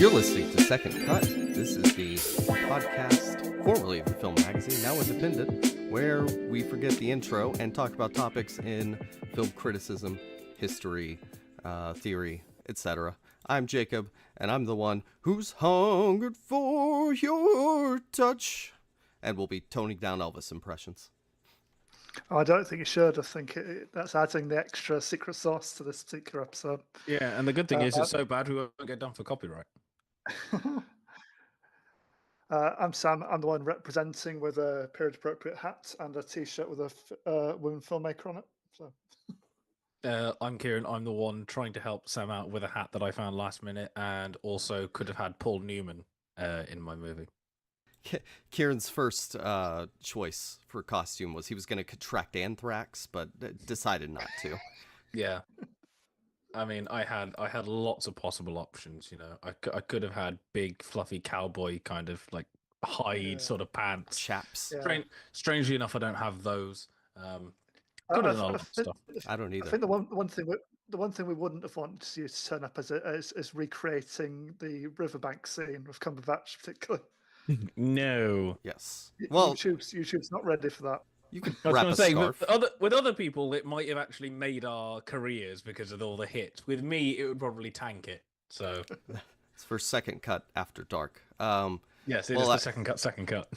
You're listening to Second Cut. This is the podcast formerly of the Film Magazine, now independent, where we forget the intro and talk about topics in film criticism, history, theory, etc. I'm Jacob, and I'm the one who's hungered for your touch, and we'll be toning down Elvis impressions. I don't think you should. I think that's adding the extra secret sauce to this particular episode. Yeah, and the good thing is it's so bad we won't get done for copyright. I'm Sam. I'm the one representing with a period-appropriate hat and a T-shirt with a woman filmmaker on it. So. I'm Kieran. I'm the one trying to help Sam out with a hat that I found last minute, and also could have had Paul Newman in my movie. Kieran's first choice for costume was he was going to contract anthrax, but decided not to. Yeah. I mean, I had lots of possible options, you know. I could have had big, fluffy cowboy kind of like hide sort of pants. Chaps. Yeah. Strangely enough, I don't have those. Could have done a lot of stuff. I don't either. I think the one thing we wouldn't have wanted you to turn up is recreating the riverbank scene with Cumberbatch, particularly. No. Yes. Well, YouTube's not ready for that. You could I was wrap going a to say, scarf. with other people, it might have actually made our careers because of all the hits. With me, it would probably tank it. So It's for Second Cut After Dark. yes, it is the second cut.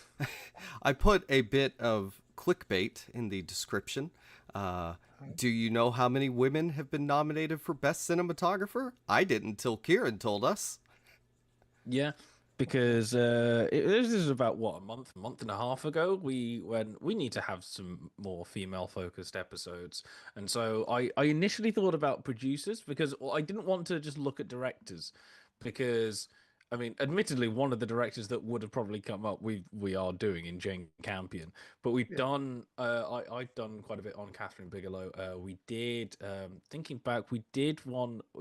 I put a bit of clickbait in the description. Do you know how many women have been nominated for Best Cinematographer? I didn't until Kieran told us. Yeah. Because this is about a month and a half ago. We need to have some more female-focused episodes, and so I initially thought about producers because I didn't want to just look at directors, because I mean, admittedly, one of the directors that would have probably come up we are doing in Jane Campion, but we've done I've done quite a bit on Catherine Bigelow. We did thinking back, we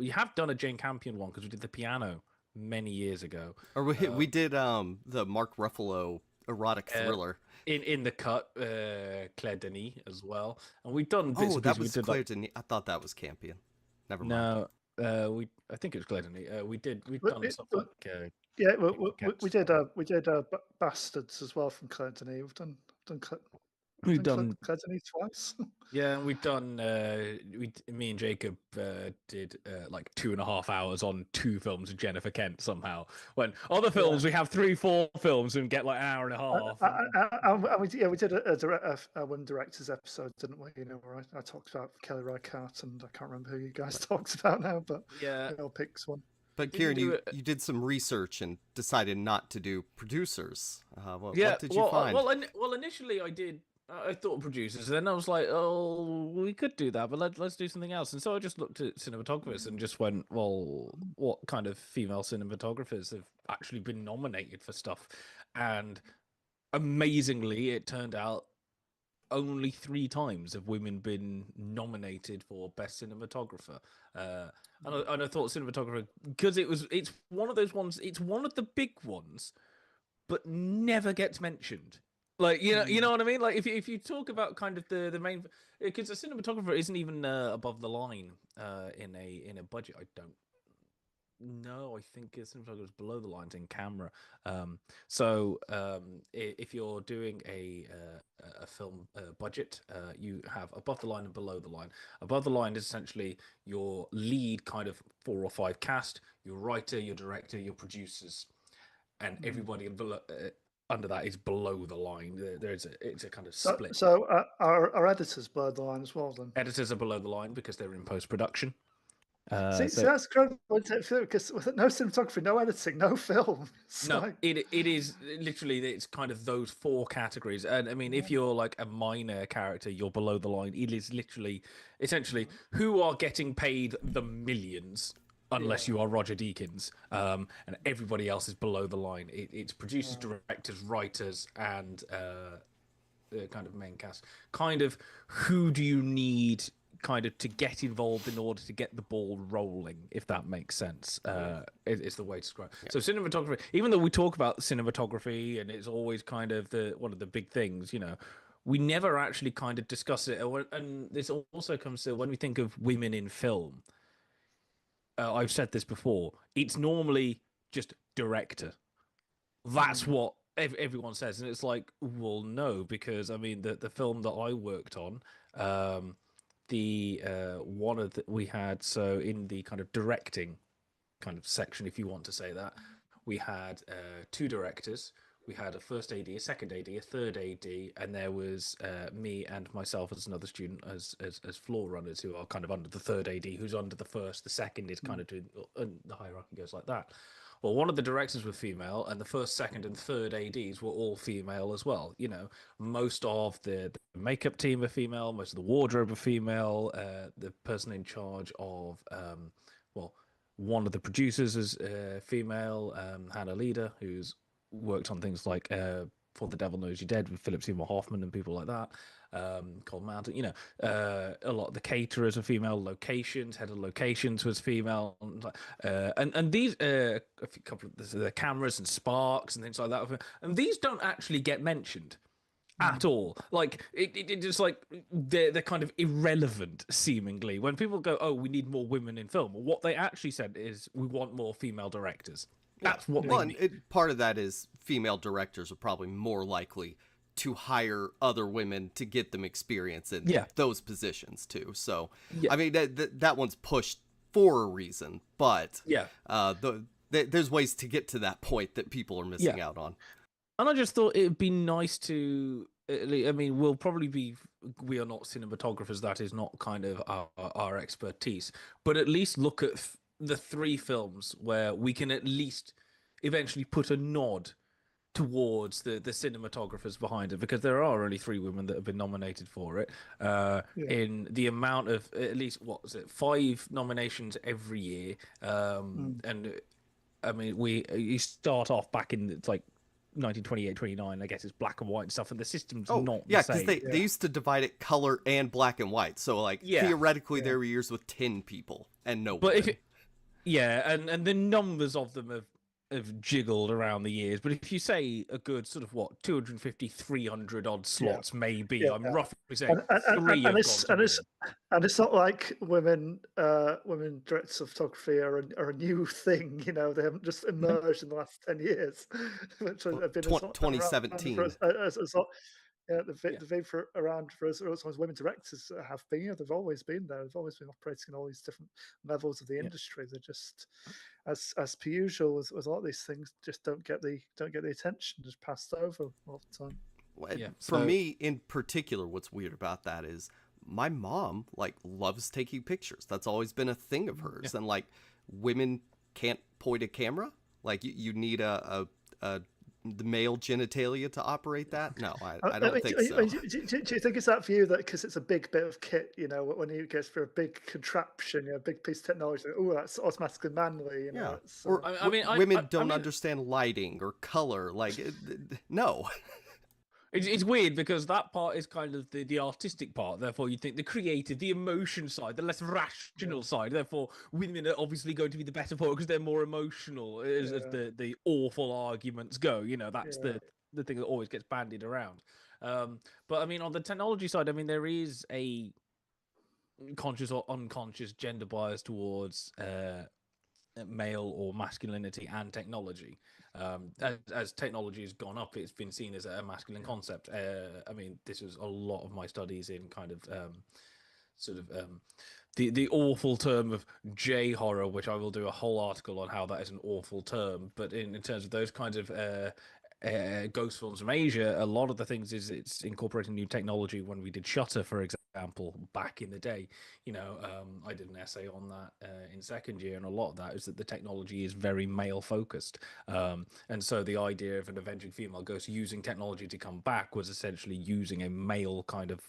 have done a Jane Campion one because we did the piano many years ago. Or we did the Mark Ruffalo erotic thriller. In the cut, Claire Denis as well. And we've done bits Oh, and that pieces. was Claire Denis. I thought that was Campion. Never mind. No, I think it was Claire Denis. We've done stuff like we did Bastards as well from Claire Denis. We've done Claire Denis twice. Yeah, and we've done. Me and Jacob did like 2.5 hours on 2 films of Jennifer Kent somehow. When other films we have 3-4 films and get like an hour and a half. We did a one director's episode, didn't we? You know, where I talked about Kelly Reichardt, and I can't remember who you guys talked about now, but yeah, I'll pick one. But Kieran, you did some research and decided not to do producers. What did you find? Well, initially I did. I thought producers, then I was like, oh, we could do that, but let's do something else. And so I just looked at cinematographers and just went, well, what kind of female cinematographers have actually been nominated for stuff? And amazingly, it turned out only 3 times have women been nominated for best cinematographer. And I thought cinematographer, because it's one of those ones. It's one of the big ones, but never gets mentioned. Like, you know what I mean? Like, if you talk about kind of the main, because a cinematographer isn't even above the line in a budget. I don't know. I think a cinematographer is below the lines in camera. If you're doing a film budget, you have above the line and below the line. Above the line is essentially your lead kind of 4 or 5 cast, your writer, your director, your producers, and everybody below, under that is below the line. It's a kind of split. So our editors below the line as well then. Editors are below the line because they're in post production. See, that's incredible, because no cinematography, no editing, no film. It is literally, it's kind of those 4 categories. And I mean, if you're like a minor character, you're below the line. It is literally, essentially, who are getting paid the millions, unless you are Roger Deakins, and everybody else is below the line. It's producers, directors, writers, and the kind of main cast. Kind of, who do you need kind of to get involved in order to get the ball rolling, if that makes sense. It's the way to describe it. So cinematography, even though we talk about cinematography and it's always kind of one of the big things, we never actually kind of discuss it. And this also comes to when we think of women in film. I've said this before. It's normally just director. That's what everyone says, and it's like, well, no, because I mean the film that I worked on, we had, so in the kind of directing kind of section, if you want to say that, we had 2 directors. We had a first AD, a second AD, a third AD, and there was me and myself as another student as floor runners, who are kind of under the third AD, who's under the first. The second is kind of doing, and the hierarchy goes like that. Well, one of the directors was female, and the first, second, and third ADs were all female as well. Most of the makeup team are female, most of the wardrobe are female. The person in charge of, one of the producers is female, Hannah Leader, who's worked on things like For the Devil Knows You're Dead with Philip Seymour Hoffman and people like that. Cold Mountain, a lot of the caterers are female. Locations, head of locations was female, and these a couple of the cameras and sparks and things like that, and these don't actually get mentioned at all. Like it just like they're kind of irrelevant seemingly when people go, oh, we need more women in film. What they actually said is, we want more female directors. That's what they need. Part of that is female directors are probably more likely to hire other women to get them experience in those positions too. So, I mean, that one's pushed for a reason, but there's ways to get to that point that people are missing out on. And I just thought it'd be nice to, I mean, we are not cinematographers. That is not kind of our expertise, but at least look at the 3 films where we can at least eventually put a nod towards the cinematographers behind it, because there are only 3 women that have been nominated for it. In the amount of at least 5 nominations every year, and I mean you start off back in, it's like 1928, 29. I guess it's black and white and stuff, and the system's not the same. Because they used to divide it color and black and white. So like theoretically there were years with 10 people and no women. And the numbers of them have jiggled around the years, but if you say a good sort of 250, 300 odd slots, maybe I'm roughly saying it's not like women directors of photography are a new thing. They haven't just emerged in the last 10 years. Which have been 2017. They've been around for as long as women directors have been. They've always been there. They've always been operating in all these different levels of the industry. They're just, as per usual, with a lot of these things, just don't get the attention. Just passed over all the time. For me in particular, what's weird about that is my mom loves taking pictures. That's always been a thing of hers. And women can't point a camera. You need the male genitalia to operate that? No, I don't think so. Do you think it's that view that because it's a big bit of kit, when you get for a big contraption, a big piece of technology, that's automatically manly, women don't understand lighting or color. No. It's weird because that part is kind of the artistic part. Therefore, you think the creative, the emotion side, the less rational side. Therefore, women are obviously going to be the better for it because they're more emotional, as the awful arguments go. You know, that's the thing that always gets bandied around. But I mean, on the technology side, I mean, there is a conscious or unconscious gender bias towards male or masculinity and technology. As technology has gone up, it's been seen as a masculine concept. I mean, this was a lot of my studies in kind of the awful term of J horror, which I will do a whole article on how that is an awful term. But in terms of those kinds of ghost films from Asia, a lot of the things is it's incorporating new technology. When we did Shutter, for example, back in the day, you know, I did an essay on that in second year, and a lot of that is that the technology is very male focused, and so the idea of an avenging female ghost using technology to come back was essentially using a male kind of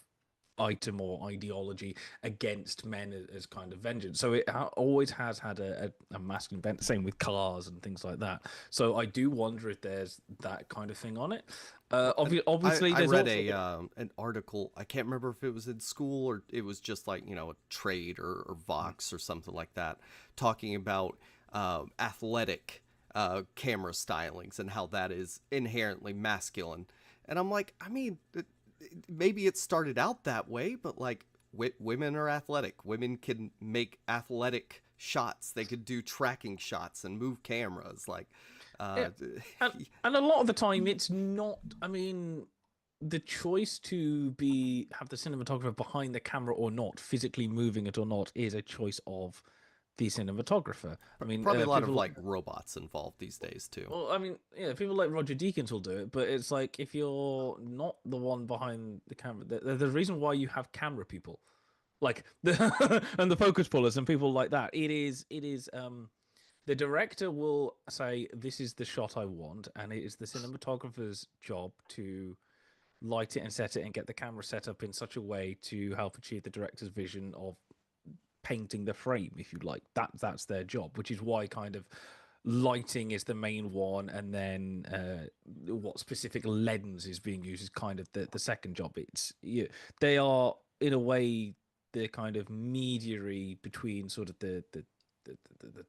item or ideology against men as kind of vengeance. So it always has had a masculine bent. Same with cars and things like that. So I do wonder if there's that kind of thing on it. Obviously, I there's read also an article. I can't remember if it was in school or it was just like, you know, a trade or Vox or something like that, talking about athletic camera stylings and how that is inherently masculine. And I'm like, I mean, maybe it started out that way, but like women are athletic. Women can make athletic shots. They could do tracking shots and move cameras. Like, yeah. And a lot of the time, it's not. I mean, the choice to have the cinematographer behind the camera or not, physically moving it or not, is a choice of the cinematographer. I mean, probably a lot of people like robots involved these days too. Well, I mean, yeah, people like Roger Deakins will do it, but it's like if you're not the one behind the camera, the reason why you have camera people, like and the focus pullers and people like that, it is the director will say this is the shot I want, and it is the cinematographer's job to light it and set it and get the camera set up in such a way to help achieve the director's vision of painting the frame, if you like. That's their job, which is why kind of lighting is the main one, and then what specific lens is being used is kind of the second job. They are in a way the kind of mediary between sort of the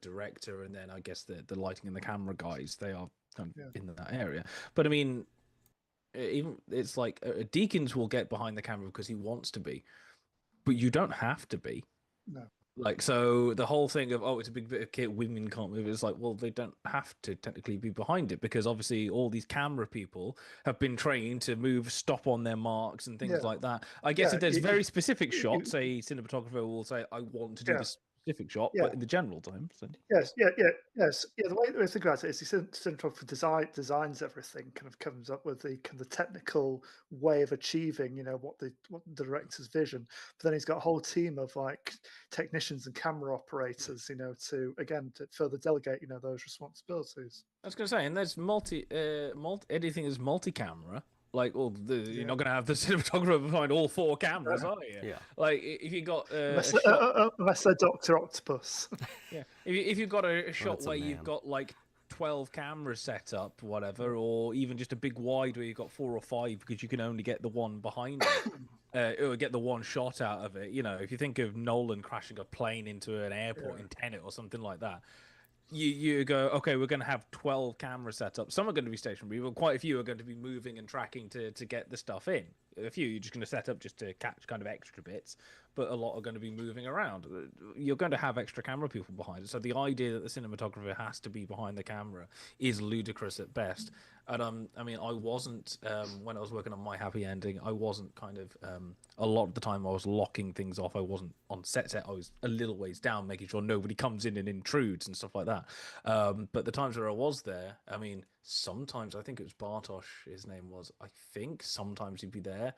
director and then I guess the lighting and the camera guys. They are kind of in that area. But I mean, even it's like Deakins will get behind the camera because he wants to be, but you don't have to be. No. Like, so the whole thing of, oh, it's a big bit of kit, women can't move, it's like, well, they don't have to technically be behind it because obviously all these camera people have been trained to move, stop on their marks and things like that. I guess if there's very specific shots, a cinematographer will say, I want to do this specific shot, but in the general terms. Yes. The way we think about it is the cinematographer designs everything, kind of comes up with the kind of technical way of achieving, you know, what the director's vision. But then he's got a whole team of like technicians and camera operators, you know, to further delegate, you know, those responsibilities. I was going to say, and there's editing is multi-camera. Like, well, you're not going to have the cinematographer behind all four cameras, are you? Yeah. Like, if you got unless they're Doctor Octopus. yeah, if you've got a shot where you've man. got like 12 cameras set up, whatever, or even just a big wide where you've got 4 or 5 because you can only get the one behind it, or get the one shot out of it. You know, if you think of Nolan crashing a plane into an airport in Tenet or something like that. You go, okay, we're going to have 12 cameras set up. Some are going to be stationary, but quite a few are going to be moving and tracking to get the stuff in. A few you're just going to set up just to catch kind of extra bits, but a lot are going to be moving around. You're going to have extra camera people behind it. So the idea that the cinematographer has to be behind the camera is ludicrous at best. And I mean, I wasn't when I was working on My Happy Ending, I wasn't kind of a lot of the time I was locking things off. I wasn't on set. I was a little ways down, making sure nobody comes in and intrudes and stuff like that. But the times where I was there, I mean, sometimes I think it was Bartosz, his name was. I think sometimes he'd be there,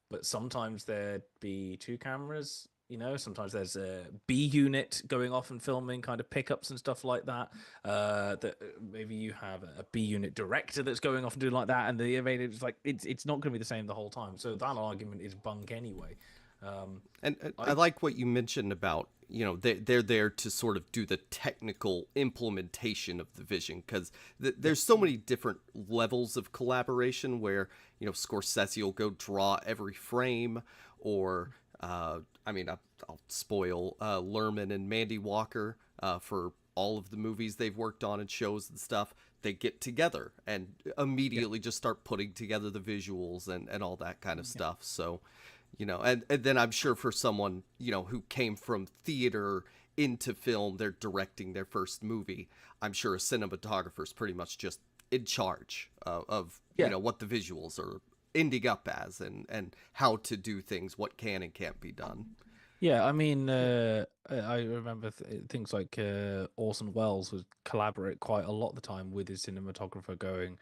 but sometimes there'd be 2 cameras. You know, sometimes there's a B unit going off and filming kind of pickups and stuff like that. That maybe you have a B unit director that's going off and doing like that, and it's like it's not going to be the same the whole time. So that argument is bunk anyway. And I like what you mentioned about, they're there to sort of do the technical implementation of the vision, because there's so many different levels of collaboration where, Scorsese will go draw every frame, or, I'll spoil Lerman and Mandy Walker for all of the movies they've worked on and shows and stuff. They get together and immediately just start putting together the visuals and all that kind of stuff. So, and then I'm sure for someone, who came from theater into film, they're directing their first movie. I'm sure a cinematographer's pretty much just in charge of what the visuals are ending up as, and how to do things, what can and can't be done. Yeah, I mean, I remember things like Orson Welles would collaborate quite a lot of the time with his cinematographer, going,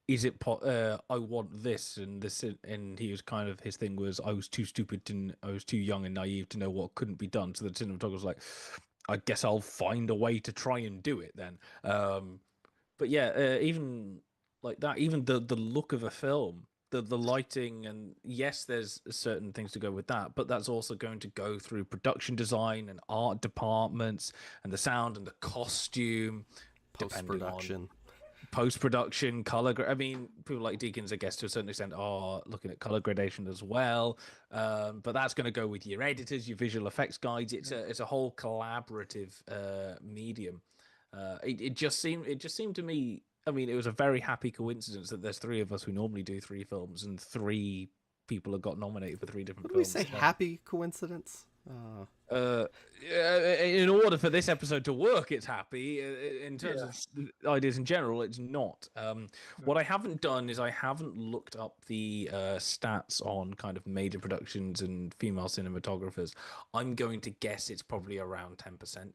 "Is it? I want this and this," and he was kind of, his thing was, I was too stupid and I was too young and naive to know what couldn't be done. So the cinematographer was like, "I guess I'll find a way to try and do it then." But yeah, even like that, even the look of a film, the lighting, and yes, there's certain things to go with that, but that's also going to go through production design and art departments and the sound and the costume, Post-production. Post-production, color. I mean, people like Deakins, I guess, to a certain extent, are looking at color gradation as well. But that's going to go with your editors, your visual effects guides. It's a whole collaborative medium. It just seemed to me. I mean, it was a very happy coincidence that there's three of us who normally do three films, and three people have got nominated for three different What do we films. say? Happy coincidence? In order for this episode to work, it's happy. In terms of ideas in general, it's not. What I haven't done is I haven't looked up the stats on kind of major productions and female cinematographers. I'm going to guess it's probably around 10%.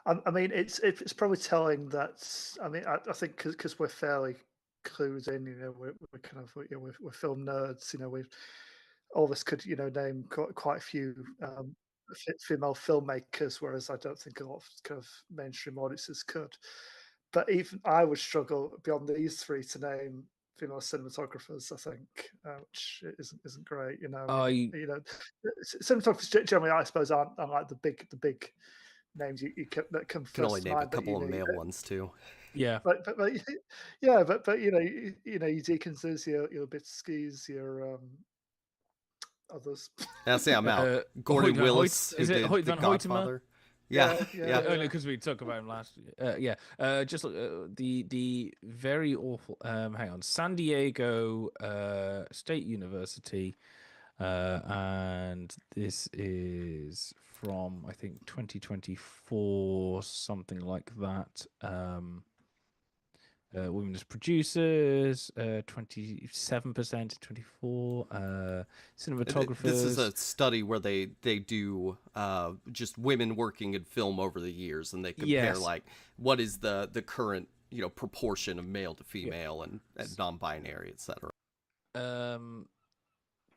I mean, it's probably telling that. I mean, I think because we're fairly clued in, we're kind of we're film nerds. We all of us could name quite a few female filmmakers, whereas I don't think a lot of kind of mainstream audiences could. But even I would struggle beyond these three to name female cinematographers. I think, which isn't great. Cinematographers generally, I suppose, aren't like the big names that come first Can only to name mind. a couple of male ones too. Yeah, but yeah, but your Deakinses, your Bitskis, your others. Now say I'm out. Gordon Willis, who is it did Hoyt The van Hoytema? Godfather. Yeah, Yeah. Only because we talked about him last. Just look, the very awful. Hang on, San Diego State University, and this is from, I think, 2024, something like that. Women as producers, 27%, 24. Cinematographers. This is a study where they do just women working in film over the years, and they compare like what is the current proportion of male to female and non-binary, etc.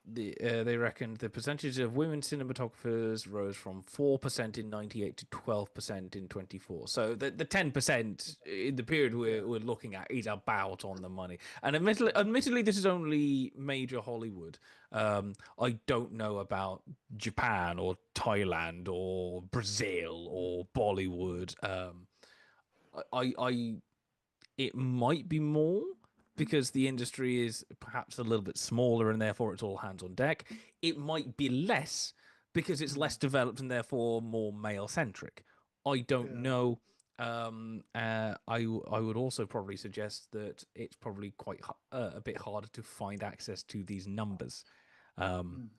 They reckoned the percentage of women cinematographers rose from 4% in 98 to 12% in 24. So the 10% in the period we're looking at is about on the money. And admittedly, this is only major Hollywood. I don't know about Japan or Thailand or Brazil or Bollywood. It might be more, because the industry is perhaps a little bit smaller and therefore it's all hands on deck. It might be less because it's less developed and therefore more male centric. I don't know. I would also probably suggest that it's probably quite a bit harder to find access to these numbers. And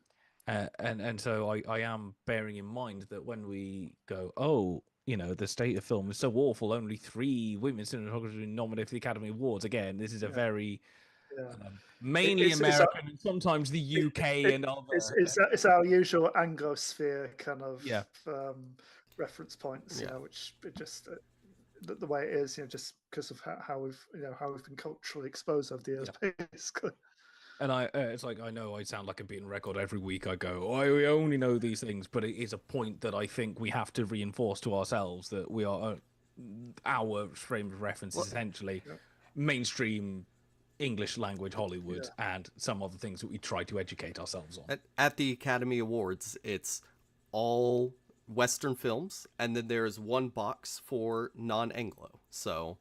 so I am bearing in mind that when we go, the state of film is so awful, only 3 women cinematographers nominated for the Academy Awards. Again, this is a very mainly American and sometimes the UK and other. It's our usual Anglosphere kind of reference points, which it just the way it is, just because of how we've been culturally exposed over the years, basically. And it's like, I know I sound like a beaten record every week. I go, I only know these things, but it is a point that I think we have to reinforce to ourselves, that we are our frame of reference is essentially mainstream English language Hollywood and some other things that we try to educate ourselves on. At the Academy Awards, it's all Western films, and then there is one box for non-Anglo. So,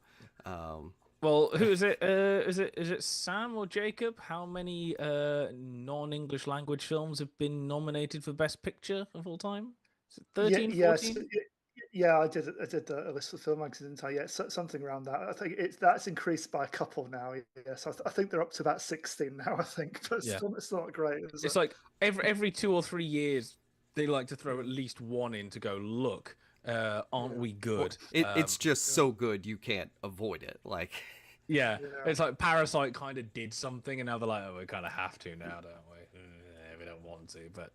well, who is it? Is it Sam or Jacob? How many non-English language films have been nominated for Best Picture of all time? Is it 13, 14? Yeah, I did a list of film magazine, didn't I? Yeah, something around that. I think that's increased by a couple now. Yes, I think they're up to about 16 now. I think, but Yeah. it's not great. It's like every 2 or 3 years they like to throw at least one in to go, look, aren't we good? it's just so good you can't avoid it. Like, yeah, it's like Parasite kind of did something, and now they're like, oh, we kind of have to now, don't we? We don't want to, but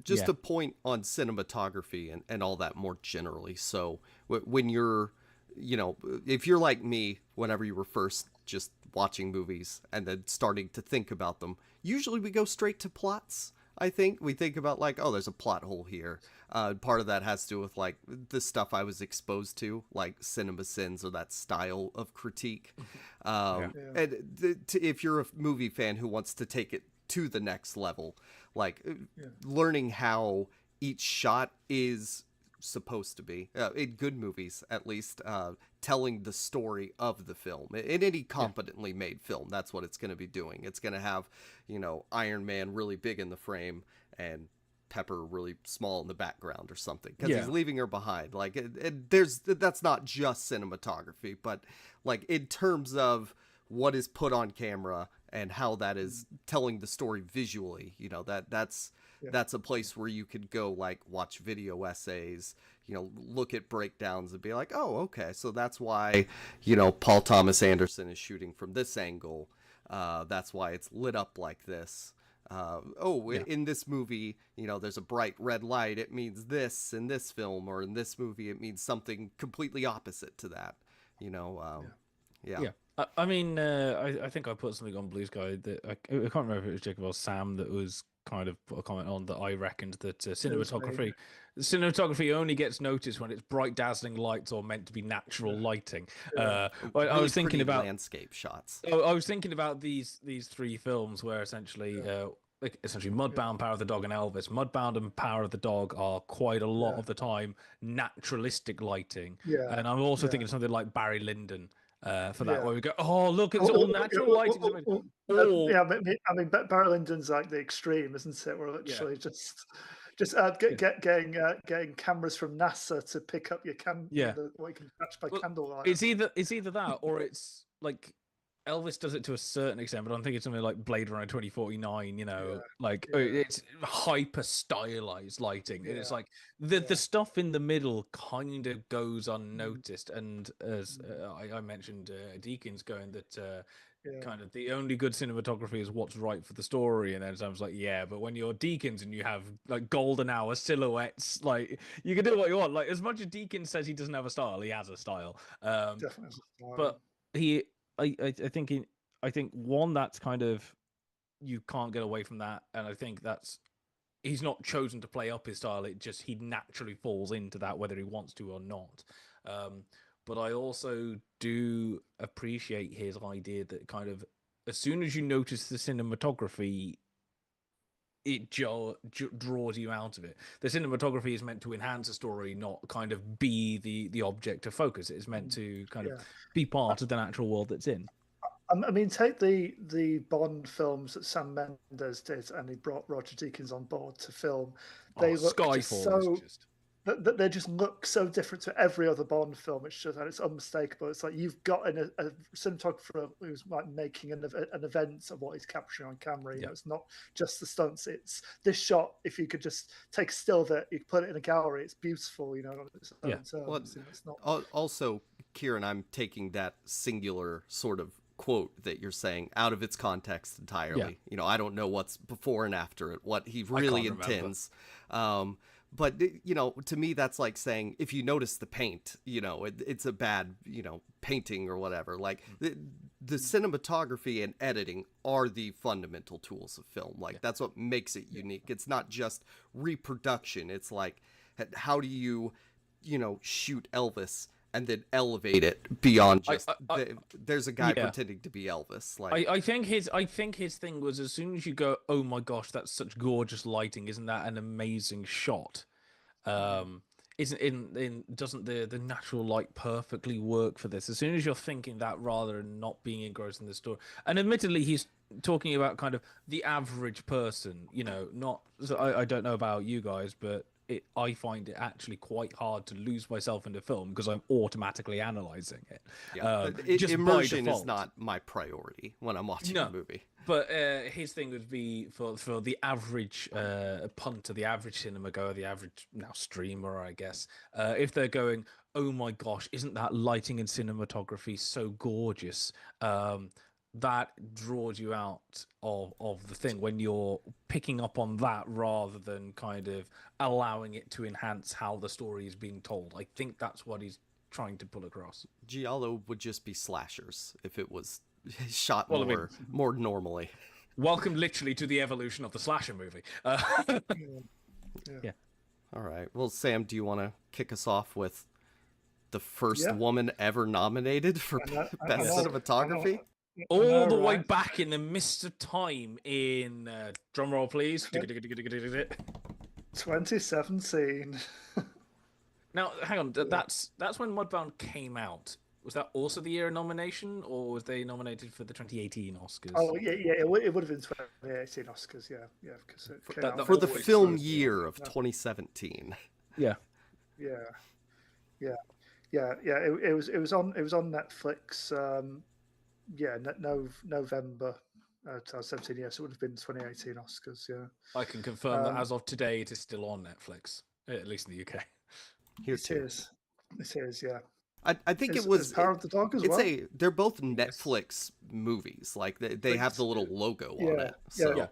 just a point on cinematography and all that more generally. So when you're, if you're like me, whenever you were first just watching movies and then starting to think about them, usually we go straight to plots. I think we think about like, oh, there's a plot hole here. Part of that has to do with like the stuff I was exposed to, like Cinema Sins or that style of critique. And if you're a movie fan who wants to take it to the next level, like learning how each shot is supposed to be, in good movies at least, telling the story of the film. In any competently made film, that's what it's going to be doing. It's going to have, Iron Man really big in the frame and Pepper really small in the background or something, because he's leaving her behind. Like, that's not just cinematography, but like in terms of what is put on camera and how that is telling the story visually, that's a place where you could go, like, watch video essays, look at breakdowns and be like, oh, okay, so that's why, Paul Thomas Anderson is shooting from this angle. That's why it's lit up like this. In this movie, there's a bright red light. It means this in this film, or in this movie, it means something completely opposite to that. I mean, I think I put something on Blue Sky that I can't remember if it was Jacob or Sam that was kind of put a comment on that I reckoned that cinematography only gets noticed when it's bright, dazzling lights or meant to be natural lighting. I was thinking about landscape shots. I was thinking about these 3 films where essentially Mudbound, Power of the Dog, and Elvis. Mudbound and Power of the Dog are quite a lot of the time naturalistic lighting, and I'm also thinking of something like Barry Lyndon. For that, where we go, oh, look, it's all natural lighting. I mean, Barry Lyndon's like the extreme, isn't it? We're literally just getting cameras from NASA to pick up your what you can catch by candlelight. It's either that, or it's like Elvis does it to a certain extent, but I'm thinking something like Blade Runner 2049. It's hyper stylized lighting, and it's like the stuff in the middle kind of goes unnoticed. And as I mentioned, Deakins going that kind of the only good cinematography is what's right for the story, and then someone's like, but when you're Deakins and you have like golden hour silhouettes, like you can do what you want. Like, as much as Deakins says he doesn't have a style, he has a style. Definitely, but I think one, that's kind of, you can't get away from that, and I think that's, he's not chosen to play up his style. It just, he naturally falls into that whether he wants to or not. But I also do appreciate his idea that kind of as soon as you notice the cinematography, it draws you out of it. The cinematography is meant to enhance a story, not kind of be the object of focus. It's meant to kind of be part of the natural world that's in. I mean, take the Bond films that Sam Mendes did, and he brought Roger Deakins on board to film. They look Skyfall they just look so different to every other Bond film. It's just, and it's unmistakable. It's like you've got a cinematographer who's like making an event of what he's capturing on camera. It's not just the stunts. It's this shot. If you could just take a still of it, you could put it in a gallery. It's beautiful. On its own terms. It's not. Also, Kieran, I'm taking that singular sort of quote that you're saying out of its context entirely. I don't know what's before and after it, what he really intends. But, to me, that's like saying, if you notice the paint, it's a bad, painting or whatever. Like, the cinematography and editing are the fundamental tools of film. Like, that's what makes it unique. It's not just reproduction. It's like, how do you, shoot Elvis and then elevate it beyond just I there's a guy yeah. pretending to be Elvis. Like I think his thing was, as soon as you go, oh my gosh, that's such gorgeous lighting, isn't that an amazing shot? Isn't doesn't the natural light perfectly work for this? As soon as you're thinking that, rather than not being engrossed in the story, and admittedly, he's talking about kind of the average person, not. So I don't know about you guys, but I find it actually quite hard to lose myself in the film because I'm automatically analyzing it. yeah, Just immersion by is default. not my priority when I'm watching a No, movie. but his thing would be for the average punter, the average cinema goer, the average now streamer, I guess. If they're going, oh my gosh, isn't that lighting and cinematography so gorgeous? That draws you out of the thing when you're picking up on that rather than kind of allowing it to enhance how the story is being told. I think that's what he's trying to pull across. Giallo would just be slashers if it was shot Well, I mean, more normally. welcome literally to the evolution of the slasher movie. Yeah. All right. Well, Sam, do you want to kick us off with the first Yeah. woman ever nominated for Best Cinematography? All the way back in the mist of time in drumroll, please. 2017. Now, hang on. That's when Mudbound came out. Was that also the year of nomination, or was they nominated for the 2018 Oscars? Oh yeah, it would have been 2018 Oscars. Yeah, because it came out For the always film first year of 2017. Yeah. Yeah. It was on Netflix. November 2017. Yes, it would have been 2018 Oscars. Yeah, I can confirm that as of today, it is still on Netflix, at least in the UK. Here too. It is. Yeah. I think it was Power of the Dog as well. They're both Netflix movies. Like they have the little logo on it. So.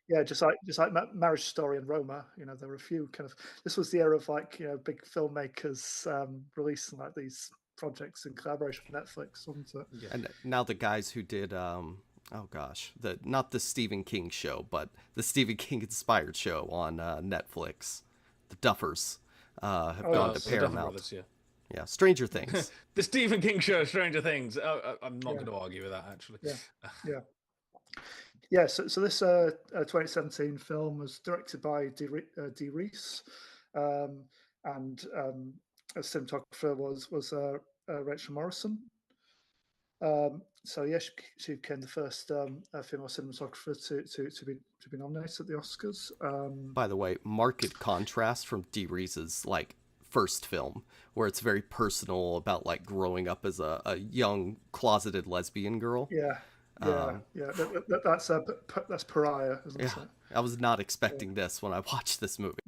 Yeah, just like Marriage Story and Roma, there were a few kind of. This was the era of big filmmakers releasing like these projects in collaboration with Netflix, wasn't it? Yeah. And now the guys who did not the Stephen King show, but the Stephen King inspired show on Netflix, the Duffers, have gone to Paramount. Yeah, Stranger Things. The Stephen King show, Stranger Things. I'm not going to argue with that, actually. Yeah. So this 2017 film was directed by Dee Reese, and a cinematographer was Rachel Morrison. So she became the first female cinematographer to be nominated at the Oscars. By the way, marked contrast from Dee Reese's first film, where it's very personal about growing up as a young closeted lesbian girl. That's Pariah, isn't it? I was not expecting this when I watched this movie.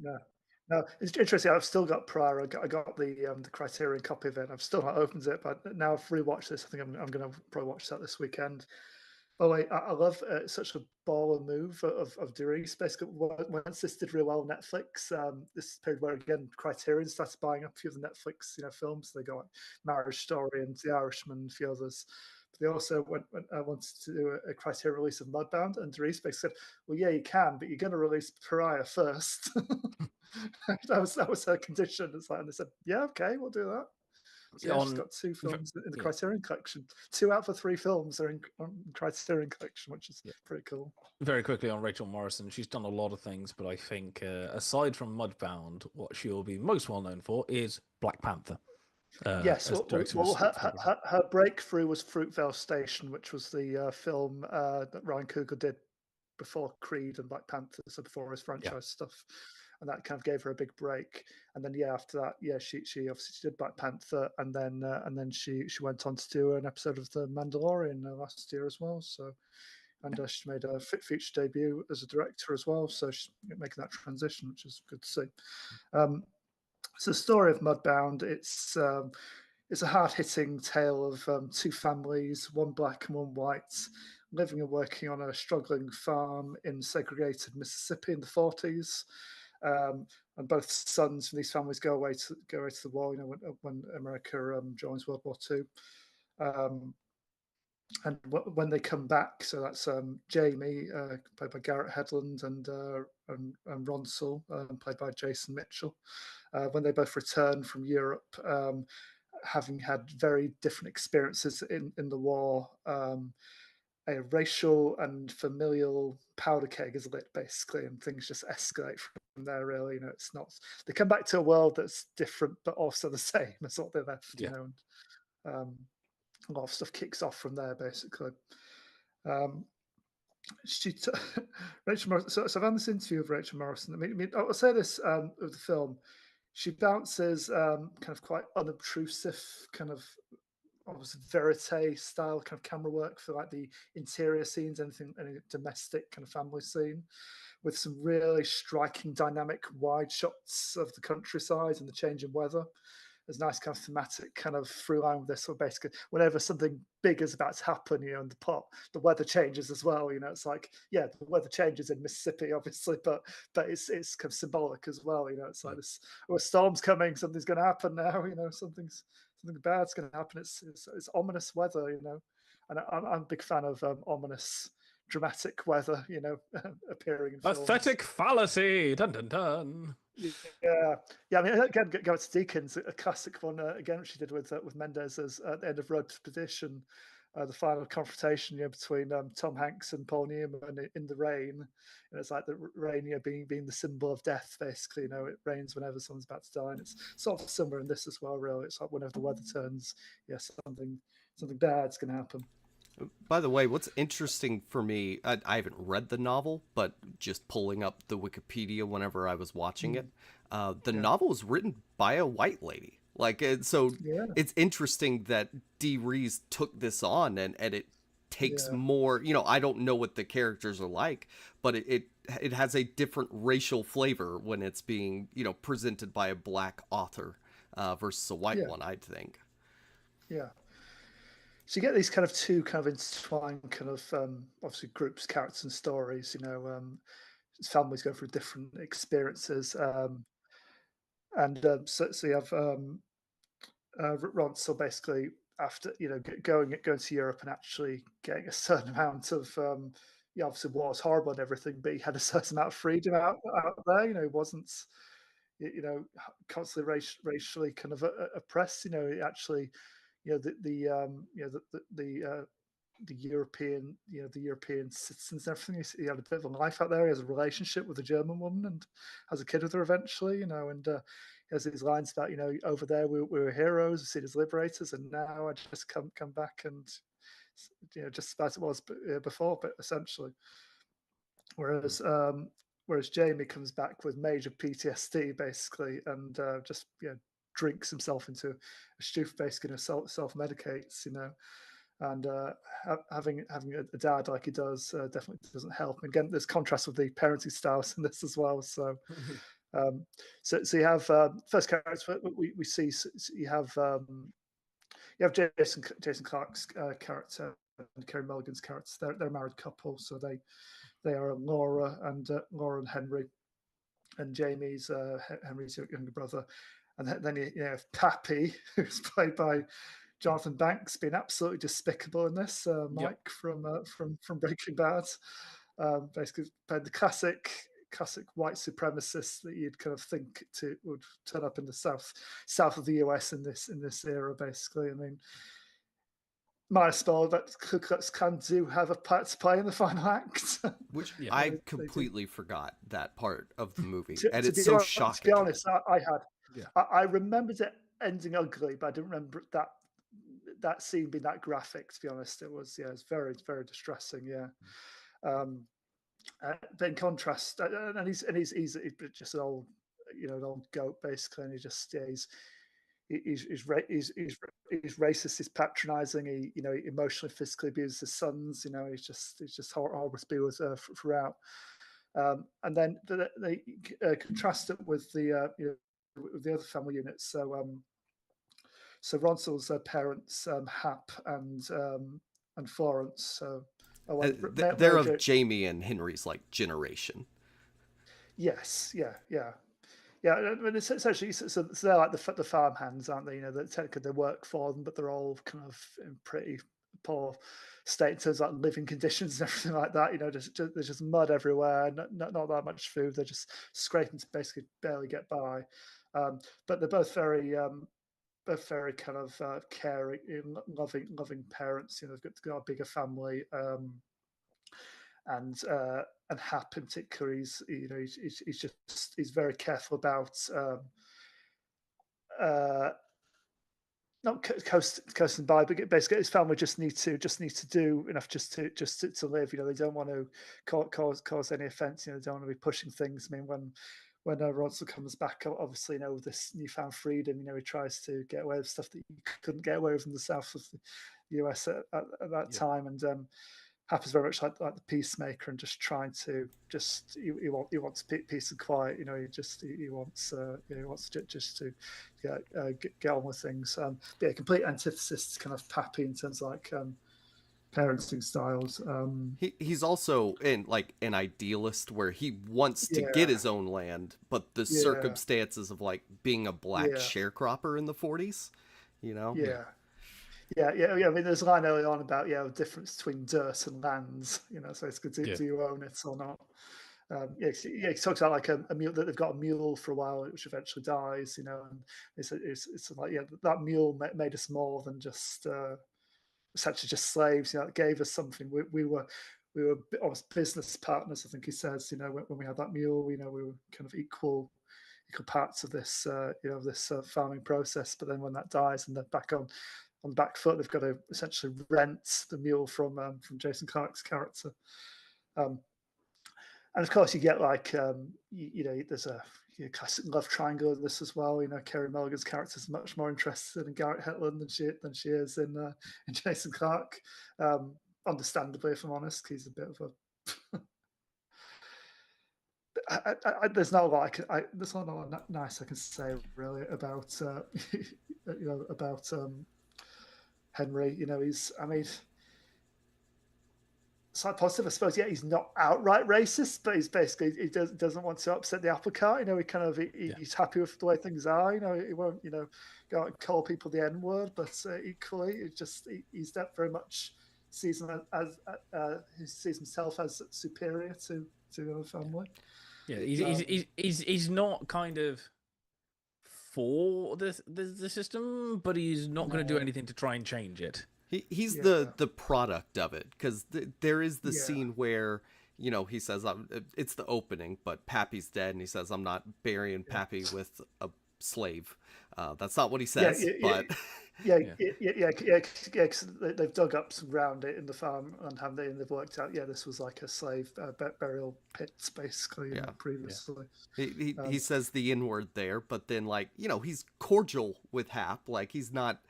No, it's interesting. I've still got Pariah. I got the Criterion copy of it. I've still not opened it, but now I've rewatched this. I think I'm going to probably watch that this weekend. Oh, I love such a baller move of Dee Reese. Basically, once this did really well on Netflix, this period where again Criterion started buying up a few of the Netflix films. They got Marriage Story and The Irishman and a few others. But they also wanted to do a Criterion release of Mudbound, and Dee Reese basically said, "Well, yeah, you can, but you're going to release Pariah first." that was her condition. And they said, "Yeah, okay, we'll do that." So she's got 2 films in the Criterion collection. 2 out of 3 films are in Criterion collection, which is pretty cool. Very quickly on Rachel Morrison, she's done a lot of things, but I think aside from Mudbound, what she'll be most well known for is Black Panther. Yes, her breakthrough was Fruitvale Station, which was the film that Ryan Coogler did before Creed and Black Panther, so before his franchise stuff. And that kind of gave her a big break. And then after that, she obviously did Black Panther, and then she went on to do an episode of The Mandalorian last year as well. So, and she made a feature debut as a director as well. So she's making that transition, which is good to see. So the story of Mudbound, it's a hard-hitting tale of 2 families, one black and one white, living and working on a struggling farm in segregated Mississippi in the 40s. And both sons from these families go away to the war. When America joins World War II. And when they come back, so that's Jamie, played by Garrett Hedlund, and Ronsel, played by Jason Mitchell. When they both return from Europe, having had very different experiences in the war. A racial and familial powder keg is lit basically, and things just escalate from there. Really, it's not. They come back to a world that's different, but also the same as what they left. Yeah. And a lot of stuff kicks off from there basically. Um, she t- Rachel Morrison. So I've had this interview with Rachel Morrison. I mean I'll say this of the film. She bounces kind of quite unobtrusive, kind of almost verite style kind of camera work for like the interior scenes, any domestic kind of family scene, with some really striking dynamic wide shots of the countryside and the changing weather. There's nice kind of thematic kind of through line with this. So basically, whenever something big is about to happen, in the plot, the weather changes as well. It's like, yeah, the weather changes in Mississippi, obviously, but it's kind of symbolic as well. It's like this, a storm's coming, something's going to happen now. Something bad's going to happen. It's ominous weather. And I'm a big fan of ominous, dramatic weather. Appearing in films. Pathetic fallacy. Dun dun dun. Yeah. I mean, again, go to Deacons, a classic one again, which she did with Mendes at the end of Road to Perdition, the final confrontation, between Tom Hanks and Paul Newman in the rain, and it's like the rain, being the symbol of death, basically. It rains whenever someone's about to die, and it's sort of similar in this as well. Really, it's like whenever the weather turns, something bad's going to happen. By the way, what's interesting for me, I haven't read the novel, but just pulling up the Wikipedia whenever I was watching it, the novel was written by a white lady. It's interesting that Dee Rees took this on, and it takes more, I don't know what the characters are like, but it has a different racial flavor when it's being, presented by a black author versus a white one, I'd think. Yeah. So you get these kind of two kind of intertwined kind of obviously groups, characters, and stories. Families go through different experiences, and so you have Ronsel basically after going to Europe and actually getting a certain amount of obviously war was horrible and everything, but he had a certain amount of freedom out there. He wasn't constantly racially kind of oppressed. He actually the European, the European citizens and everything. He had a bit of a life out there. He has a relationship with a German woman and has a kid with her eventually, and he has these lines about, over there we were heroes, we see it as liberators, and now I just come back and, just as it was before, but essentially. Whereas Jamie comes back with major PTSD basically, and just drinks himself into a stupid, basically, self-medicates, and having a dad like he does definitely doesn't help. And again, there's contrast with the parenting styles in this as well. So so you have first character we see. So you have Jason Clarke's character and Kerry Mulligan's character. They're a married couple, so they are Laura and Henry, and Jamie's Henry's younger brother. And then you have Pappy, who's played by Jonathan Banks, being absolutely despicable in this. Mike from Breaking Bad, basically played the classic white supremacist that you'd kind of think would turn up in the south of the US in this era. Basically, I mean, minor spoiler, but Ku Klux Klan do have a part to play in the final act. Which I completely forgot that part of the movie, and it's so shocking. To be honest, I had. I remembered it ending ugly, but I didn't remember that scene being that graphic. To be honest, it was it's very, very distressing. But in contrast, and he's just an old an old goat basically, and he's racist, he's patronizing, he emotionally, physically abuses his sons. He's just horrible to be with throughout. And then they contrast it with the with the other family units. So Ronsel's parents, Hap and Florence. So they're of Jamie and Henry's generation. Yes, yeah. I mean, essentially, so they're like the farm hands, aren't they? That technically they work for them, but they're all kind of in pretty poor state in terms of living conditions and everything like that. There's just mud everywhere, not that much food. They're just scraping to basically barely get by. But they're both very very kind of caring, loving parents. You know, they've got a bigger family, and Hap in particular, he's very careful about uh, not coasting by, but basically his family just need to do enough to live. You know, they don't want to cause any offence. You know, they don't want to be pushing things. I mean, when Ronsel comes back, obviously, you know, with this newfound freedom, you know, he tries to get away with stuff that you couldn't get away with in the south of the US at that time, and Hap is very much like the peacemaker and just trying to he wants peace and quiet. You know, he wants just to get on with things. But yeah, complete antithesis to kind of Pappy in terms of like parenting styles. He's also in like an idealist where he wants to get his own land, but the circumstances of like being a black sharecropper in the 40s, you know. Yeah. I mean, there's a line early on about the difference between dirt and lands. You know, so it's good do you own it or not? He talks about like a mule that they've got a mule for a while, which eventually dies. You know, and it's like that mule made us more than just essentially just slaves. You know, it gave us something. We were almost business partners. I think he says. You know, when we had that mule, you know, we were kind of equal parts of this this farming process. But then when that dies and they're back on the back foot, they've got to essentially rent the mule from Jason Clarke's character. And of course, you get like there's a classic love triangle in this as well. You know, Kerry Mulligan's character is much more interested in Garrett Hetland than she is in Jason Clarke. Understandably, if I'm honest, he's a bit of a there's not a lot there's not a lot nice I can say really about about Henry. You know, side positive, I suppose. Yeah, he's not outright racist, but he's basically he doesn't want to upset the apple cart. You know, he's happy with the way things are. You know, he won't go out and call people the N word, but equally, he's very much sees he sees himself as superior to the family. Yeah, he's not kind of for the system, but he's not going to do anything to try and change it. He's the product of it, because there is the scene where he says it's the opening, but Pappy's dead, and he says, "I'm not burying Pappy with a slave." That's not what he says, but because they've dug up some ground in the farm and they've worked out this was like a slave burial pits basically previously. He says the N-word there, but then he's cordial with Hap, like he's not.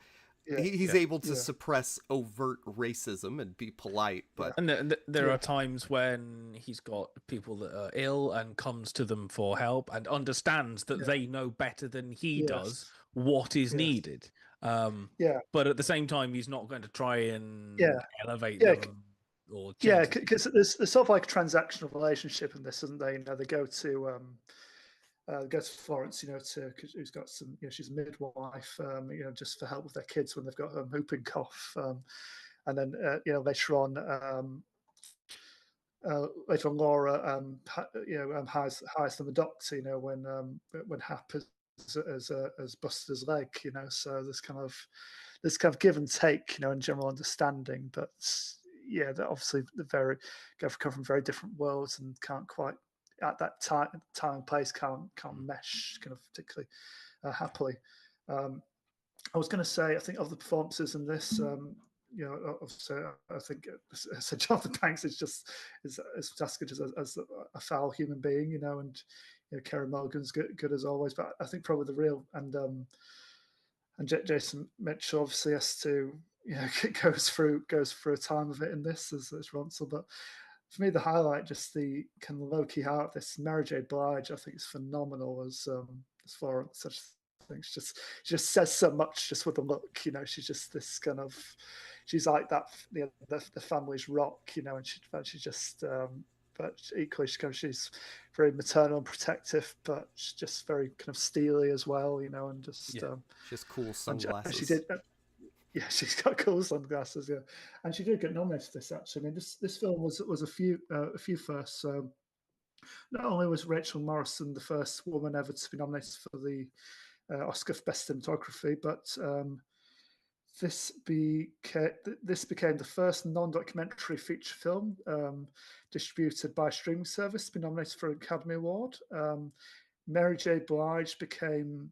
He's able to suppress overt racism and be polite, but there are times when he's got people that are ill and comes to them for help and understands that they know better than he does what is needed. But at the same time, he's not going to try and elevate them or change because there's sort of like a transactional relationship in this, isn't there? You know, they go to Florence, who's got some, she's a midwife, just for help with their kids when they've got a whooping cough. And then, later on, Laura, hires them a doctor, when Hap has busted his leg, so this kind of give and take, in general understanding, but they're obviously come from very different worlds and can't quite at that time and place can't mesh kind of particularly happily. I was going to say, I think of the performances in this, obviously, I think Sir Jonathan Banks is fantastic as a foul human being, and Kerry Mulligan's good as always. But I think probably the real and Jason Mitchell obviously has to goes through a time of it in this as Ronsel, but for me the highlight, just the kind of low-key heart of this, Mary J. Blige, I think is phenomenal as Florence. I think she just says so much just with a look, she's just this kind of, she's like that, the family's rock, and she just but equally she's very maternal and protective, but she's just very kind of steely as well, and just she has cool sunglasses. She did. She's got cool sunglasses. Yeah, and she did get nominated for this. Actually, I mean, this film was a few firsts. Not only was Rachel Morrison the first woman ever to be nominated for the Oscar for Best Cinematography, but this became the first non-documentary feature film distributed by a streaming service to be nominated for an Academy Award. Mary J. Blige became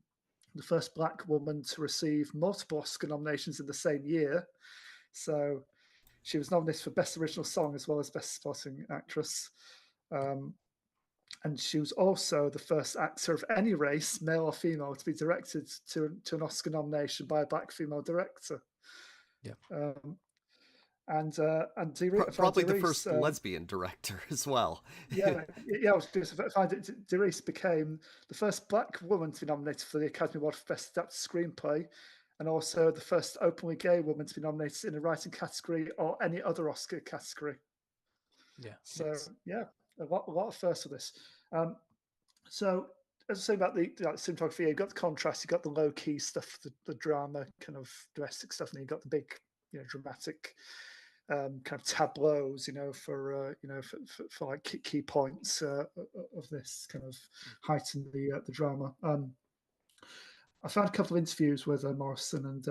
the first Black woman to receive multiple Oscar nominations in the same year. So she was nominated for Best Original Song as well as Best Supporting Actress. And she was also the first actor of any race, male or female, to be directed to an Oscar nomination by a Black female director. Yeah. Probably the first lesbian director as well. yeah. I was just find it. Doris became the first Black woman to be nominated for the Academy Award for Best Adapted Screenplay, and also the first openly gay woman to be nominated in a writing category or any other Oscar category. Yeah. So a lot of firsts for this. So as I say about the cinematography, you got the contrast, you got the low key stuff, the drama kind of domestic stuff, and then you got the big, dramatic kind of tableaus, for like key points of this kind of heighten the drama. I found a couple of interviews with Morrison, and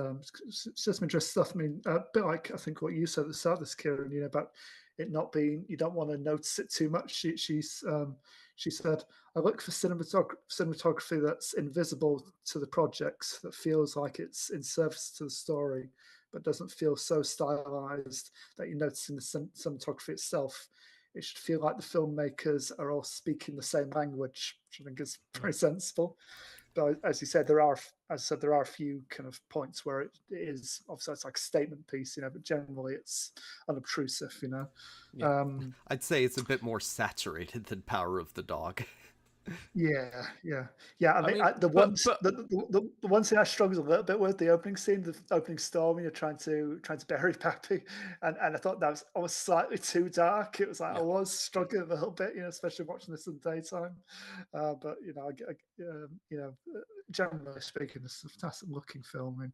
it's just some interesting stuff. I mean, a bit like I think what you said at the start of this, Kieran, about it not being, you don't want to notice it too much. She said, I look for cinematography that's invisible to the projects, that feels like it's in service to the story, but doesn't feel so stylized that you're noticing the cinematography itself. It should feel like the filmmakers are all speaking the same language, which I think is very sensible. But as you said, there are a few kind of points where it is obviously it's like a statement piece, but generally it's unobtrusive, Yeah. I'd say it's a bit more saturated than Power of the Dog. Yeah. I mean, the one scene I struggled a little bit with, the opening scene, the opening storm, when you're trying to bury Pappy, and I thought that was almost slightly too dark. It was like I was struggling a little bit, especially watching this in the daytime. But generally speaking, it's a fantastic looking film.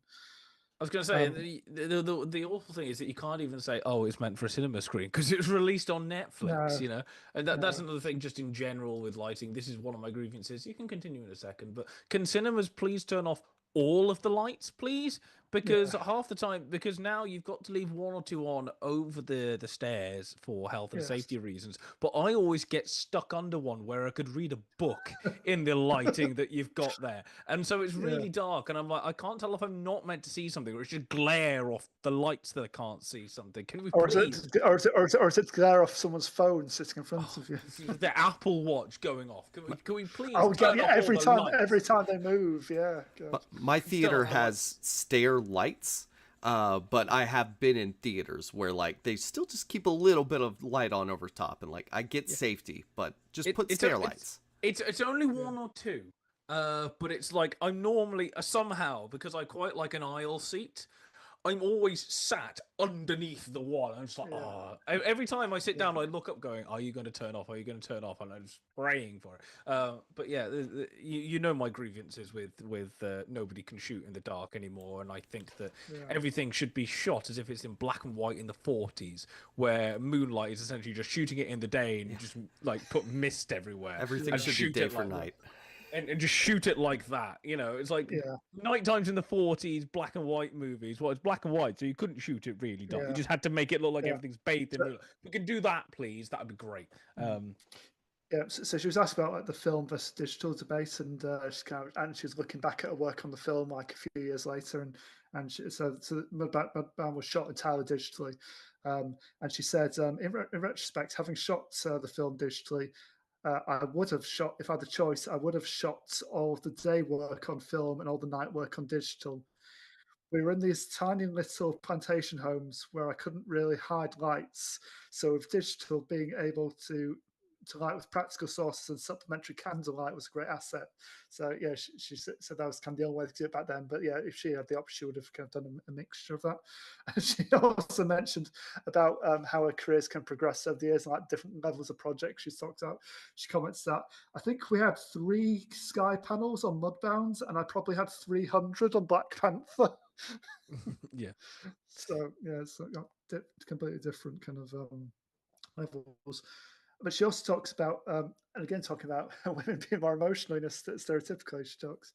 I was going to say the awful thing is that you can't even say, "Oh, it's meant for a cinema screen" because it was released on Netflix. No, and that's another thing. Just in general with lighting, this is one of my grievances. You can continue in a second, but can cinemas please turn off all of the lights, please? Because half the time, because now you've got to leave one or two on over the stairs for health and safety reasons. But I always get stuck under one where I could read a book in the lighting that you've got there, and so it's really dark, and I'm like, I can't tell if I'm not meant to see something, or it's just glare off the lights that I can't see something. Can we please? Or is it glare off someone's phone sitting in front of you? The Apple Watch going off. Can we please? Oh, turn off every all the every lights? time they move, yeah. But my theater has stair lights, but I have been in theaters where like they still just keep a little bit of light on over top, and like I get safety, but just put stair lights. It's only one or two, but it's like I'm normally somehow, because I quite like an aisle seat, I'm always sat underneath the wall. I'm just like, every time I sit down, I look up going, are you going to turn off? Are you going to turn off? And I'm just praying for it. But yeah, you know my grievances with nobody can shoot in the dark anymore. And I think that everything should be shot as if it's in black and white in the 40s, where moonlight is essentially just shooting it in the day and you just like put mist everywhere. Everything should be day for night. And just shoot it like that, It's like night times in the 40s, black and white movies. Well, it's black and white, so you couldn't shoot it really dark. You just had to make it look like everything's bathed in moonlight. If we could do that, please. That'd be great. So she was asked about like the film versus digital debate, and she was looking back at her work on the film like a few years later, and so Mudbound was shot entirely digitally, and she said in retrospect, having shot the film digitally. I would have shot, if I had the choice, I would have shot all of the day work on film and all the night work on digital. We were in these tiny little plantation homes where I couldn't really hide lights. So with digital, being able to light with practical sources and supplementary candlelight was a great asset. So yeah, she said that was kind of the only way to do it back then. But yeah, if she had the option, she would have kind of done a mixture of that. And she also mentioned about how her careers can progress over the years, and like different levels of projects she's talked about. She comments that I think we had 3 sky panels on Mudbound, and I probably had 300 on Black Panther. Yeah. So yeah, it's completely different kind of levels. But she also talks about, and again talking about women being more emotional, stereotypically. She talks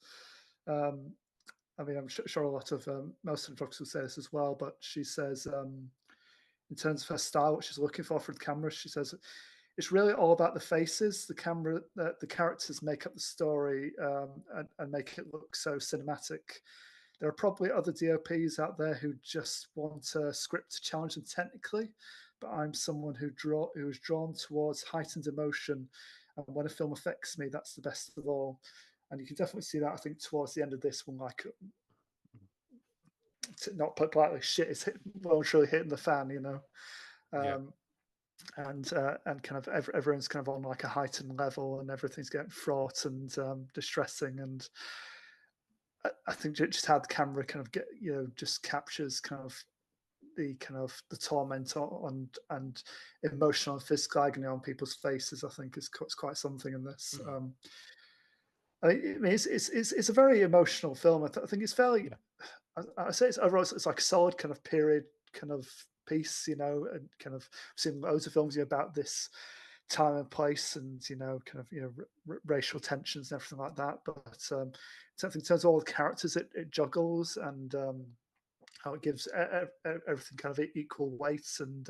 I mean, I'm sure a lot of most photographers will say this as well, but she says in terms of her style, what she's looking for the camera, she says it's really all about the faces. The camera, the characters make up the story and make it look so cinematic. There are probably other DOPs out there who just want a script to challenge them technically, but I'm someone who is drawn towards heightened emotion, and when a film affects me, that's the best of all. And you can definitely see that, I think, towards the end of this one, like, to not put politely, shit is well and truly hitting the fan, you know. Yeah. And kind of everyone's kind of on like a heightened level, and everything's getting fraught and distressing. And I think just how the camera kind of just captures kind of the torment and emotional and physical agony on people's faces, I think is quite something in this. I mean, it's a very emotional film. I think it's fairly. I say it's overall it's like a solid kind of period kind of piece, you know, and kind of seen loads of films about this time and place, and kind of racial tensions and everything like that. But in terms of all the characters, it juggles, and how it gives everything kind of equal weight, and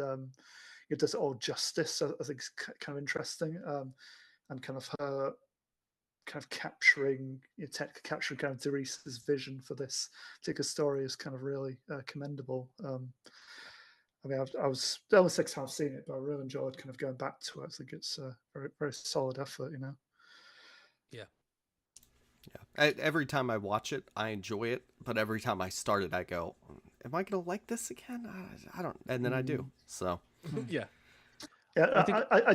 it does it all justice. I think it's kind of interesting, and kind of her kind of capturing kind of Derice's vision for this particular story is kind of really commendable. I mean, I was only 6 times seen it, but I really enjoyed kind of going back to it. I think it's a very, very solid effort, you know. Yeah. Every time I watch it, I enjoy it, but every time I start it, I go, "Am I gonna like this again? I don't," and then I do. So Yeah. Yeah, I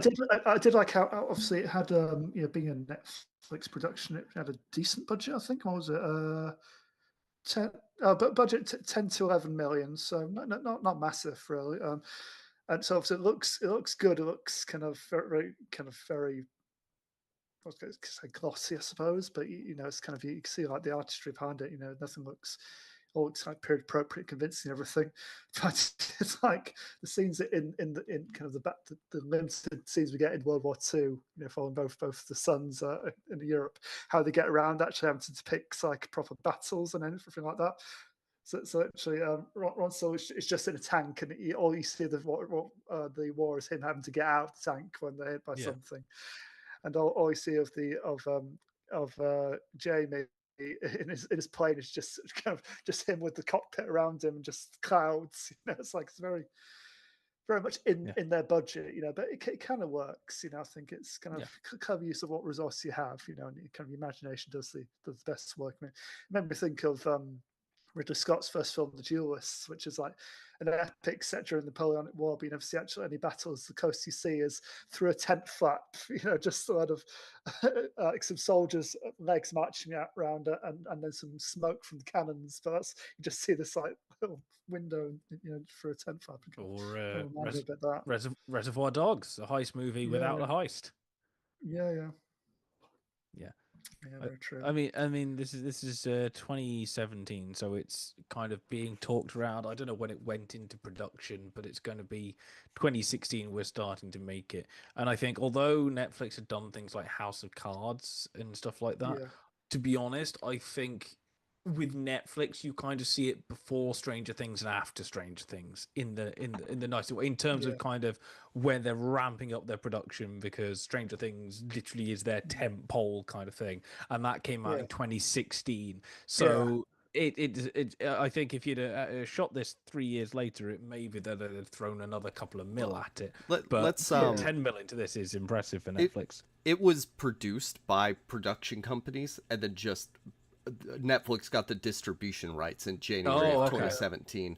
did like how obviously it had being a Netflix production, it had a decent budget. I think what was it? 10, but budget 10 to 11 million, so not massive really. And so obviously it looks good. It looks kind of very I was going to say glossy, I suppose, but it's kind of, you can see like the artistry behind it. Nothing looks like period appropriate, convincing, everything. But it's like the scenes in kind of the limited scenes we get in World War II, following both the sons in Europe, how they get around actually having to depict like proper battles and everything like that. So actually, Ron Solo is just in a tank, and all you see the war is him having to get out of the tank when they're hit by something, and all you see of Jamie in his plane is just kind of just him with the cockpit around him and just clouds. It's like it's very much in their budget, but it kind of works. I think it's kind of clever use of what resource you have, and kind of imagination does the best work. I mean, it made me think of Ridley Scott's first film, The Duelists, which is like an epic set during the Napoleonic War, but you never see actually any battles. The closest you see is through a tent flap, just sort of like some soldiers' legs marching out around it, and then some smoke from the cannons. But you just see this like little window, through a tent flap. Or Reservoir Dogs, a heist movie without a heist. Yeah. Yeah, very true. I mean, this is 2017, so it's kind of being talked around. I don't know when it went into production, but it's going to be 2016. We're starting to make it, and I think although Netflix had done things like House of Cards and stuff like that, to be honest, I think with Netflix you kind of see it before Stranger Things and after Stranger Things in the nicest way, in terms of kind of when they're ramping up their production, because Stranger Things literally is their tent pole kind of thing, and that came out in 2016. So I think if you'd shot this 3 years later, it maybe that they'd thrown another couple of mil at it. Let's 10 mil into this is impressive for Netflix. It was produced by production companies, and then just Netflix got the distribution rights in January of 2017.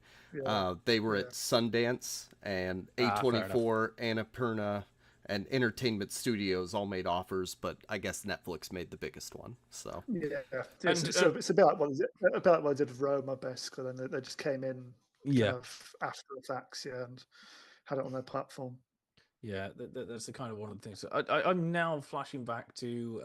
They were at Sundance, and A24, Annapurna, and Entertainment Studios all made offers, but I guess Netflix made the biggest one. So it's a bit like what I did with Roma, basically. Then they just came in kind of after the facts, and had it on their platform. Yeah, that's the kind of one of the things. I'm now flashing back to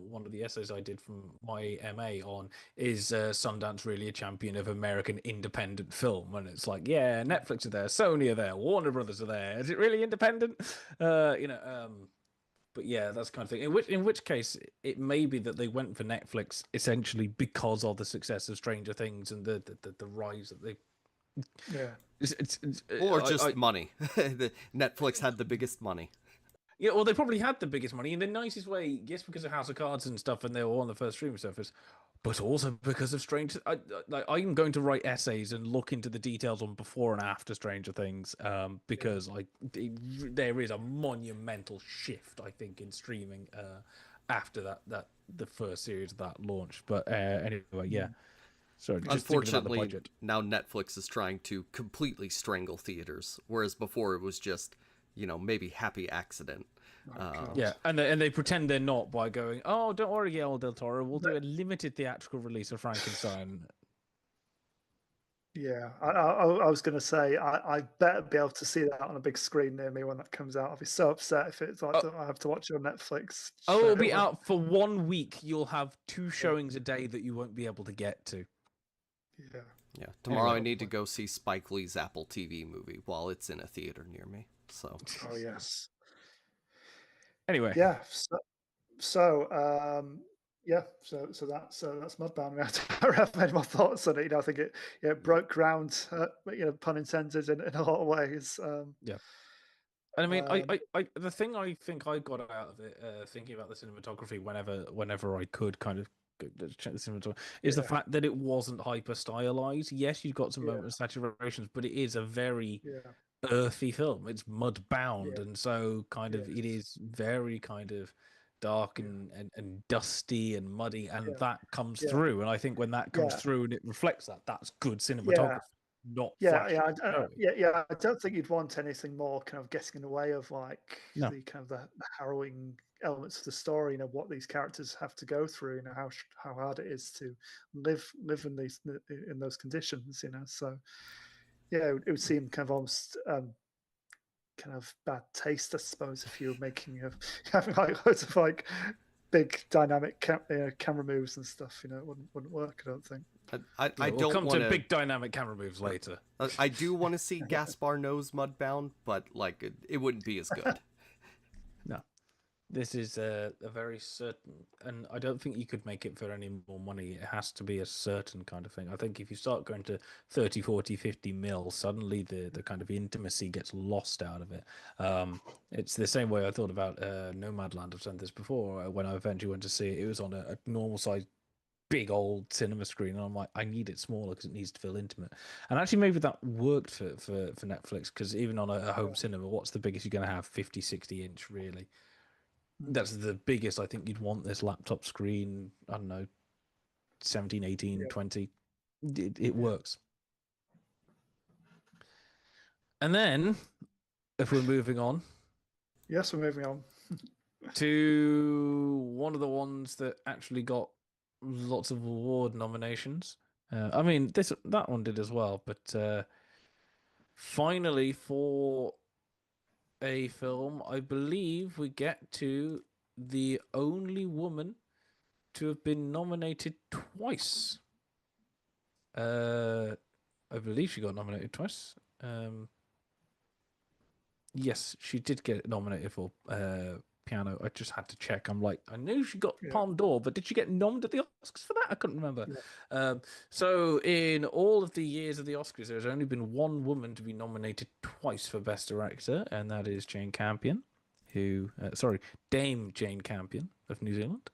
one of the essays I did from my MA on, is Sundance really a champion of American independent film? And it's like, Netflix are there, Sony are there, Warner Brothers are there. Is it really independent? But But yeah, that's kind of thing. In which case, it may be that they went for Netflix essentially because of the success of Stranger Things and the rise that they. Yeah. Or just money. The Netflix had the biggest money. Yeah, well, they probably had the biggest money in the nicest way. Yes, because of House of Cards and stuff, and they were on the first streaming service, but also because of Stranger. I'm going to write essays and look into the details on before and after Stranger Things, because there is a monumental shift, I think, in streaming after that the first series of that launched. But anyway, yeah. Sorry, just thinking about the Unfortunately, budget. now Netflix is trying to completely strangle theaters, whereas before it was just, maybe happy accident. Yeah, and they pretend they're not by going, oh, don't worry, Guillermo del Toro, we'll do a limited theatrical release of Frankenstein. Yeah, I was going to say I better be able to see that on a big screen near me when that comes out. I'll be so upset if it's like I have to watch it on Netflix. Oh, it'll be out for 1 week. You'll have 2 showings a day that you won't be able to get to. Yeah. Yeah. Tomorrow I need to go see Spike Lee's Apple TV movie while it's in a theater near me. So. Oh yes. Anyway. Yeah. So that's Mudbound. I don't have any more thoughts on it. I think it broke ground. Pun intended in a lot of ways. Yeah. And I mean, I the thing I think I got out of it, thinking about the cinematography whenever I could kind of check the cinematography, is the fact that it wasn't hyper stylized. Yes, you've got some moments of saturations, but it is a very earthy film. It's mudbound, and so kind of it is very kind of dark and dusty and muddy, and that comes through. And I think when that comes through and it reflects that, that's good cinematography. Not flash. I don't think you'd want anything more kind of getting in the way of like the kind of the harrowing elements of the story. What these characters have to go through. How hard it is to live in those conditions. So it would seem kind of almost kind of bad taste, I suppose, if you're having like loads of like big dynamic camera moves and stuff. It wouldn't work. I don't think. I we'll don't come want to big dynamic camera moves later. I do want to see Gaspar Noé's Mudbound, but like it wouldn't be as good. No, this is a very certain, and I don't think you could make it for any more money. It has to be a certain kind of thing. I think if you start going to 30, 40, 50 mil, suddenly the kind of intimacy gets lost out of it. It's the same way I thought about Nomadland. I've said this before. When I eventually went to see it, it was on a normal size big old cinema screen, and I'm like, I need it smaller because it needs to feel intimate. And actually maybe that worked for Netflix, because even on a home cinema, what's the biggest you're going to have? 50, 60 inch really. That's the biggest I think you'd want this laptop screen. I don't know, 17, 18, 20. It works. And then if we're moving on, yes, we're moving on to one of the ones that actually got lots of award nominations. I mean, that one did as well, but finally for a film, I believe we get to the only woman to have been nominated twice. I believe she got nominated twice. Yes, she did get nominated for Piano. I just had to check. I'm like, I knew she got Palme d'Or, but did she get nominated at the Oscars for that? I couldn't remember. So in all of the years of the Oscars, there's only been one woman to be nominated twice for Best Director, and that is Jane Campion, Dame Jane Campion of New Zealand.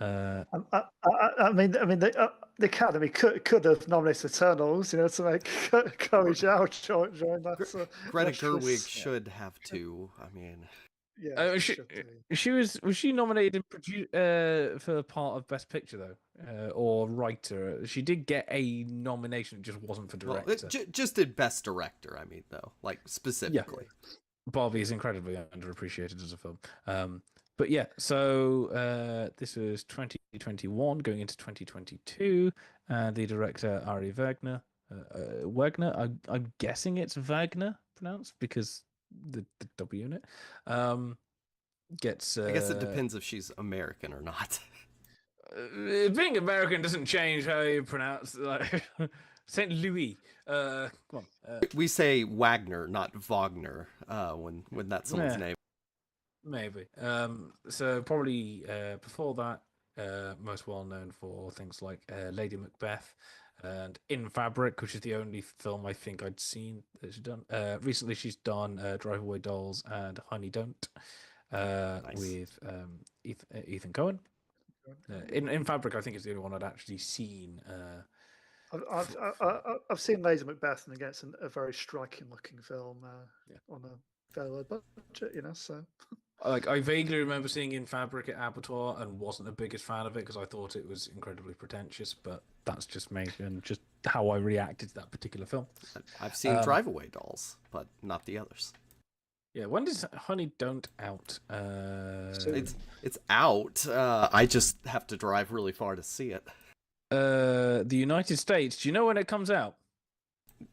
I mean, the Academy could have nominated Eternals, to make Chloe Zhao join that. Greta Gerwig should have to. I mean, was she nominated for part of Best Picture though, or writer? She did get a nomination, it just wasn't for director. Well, just did Best Director. I mean, though, like specifically. Yeah. Barbie is incredibly underappreciated as a film. But yeah, so this was 2021 going into 2022. The director Ari Wegner. I'm guessing it's Wagner pronounced because the W in it. Gets. I guess it depends if she's American or not. Being American doesn't change how you pronounce St. Louis. Come on. We say Wagner, not Wagner, when that's someone's name. Maybe. So probably before that, most well known for things like Lady Macbeth and In Fabric, which is the only film I think I'd seen that she's done. Recently, she's done Drive Away Dolls and Honey Don't Nice. with Ethan Cohen. In Fabric, I think is the only one I'd actually seen. I've seen Lady Macbeth, and again, it's a very striking looking film Yeah. on a fair low budget, So Like I vaguely remember seeing In Fabric at Abattoir and wasn't the biggest fan of it because I thought it was incredibly pretentious. But that's just me and just how I reacted to that particular film. I've seen Drive Away Dolls, but not the others. Yeah, when does Honey Don't out? It's out. I just have to drive really far to see it. The United States. Do you know when it comes out?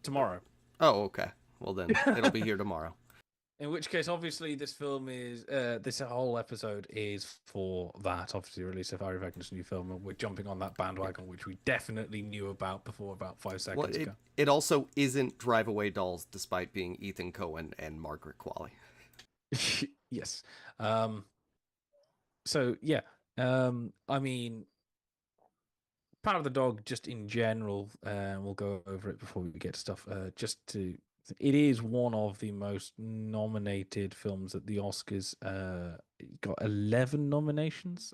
Tomorrow. Oh, okay. Well then, it'll be here tomorrow. In which case, obviously, this film is this whole episode is for that. Obviously, release of Harry Wagner's new film, and we're jumping on that bandwagon, which we definitely knew about before about 5 seconds ago. It also isn't Drive Away Dolls, despite being Ethan Cohen and Margaret Qualley. Yes. So yeah. I mean, Power of the Dog, just in general, we'll go over it before we get to stuff. It is one of the most nominated films at the Oscars. It got 11 nominations.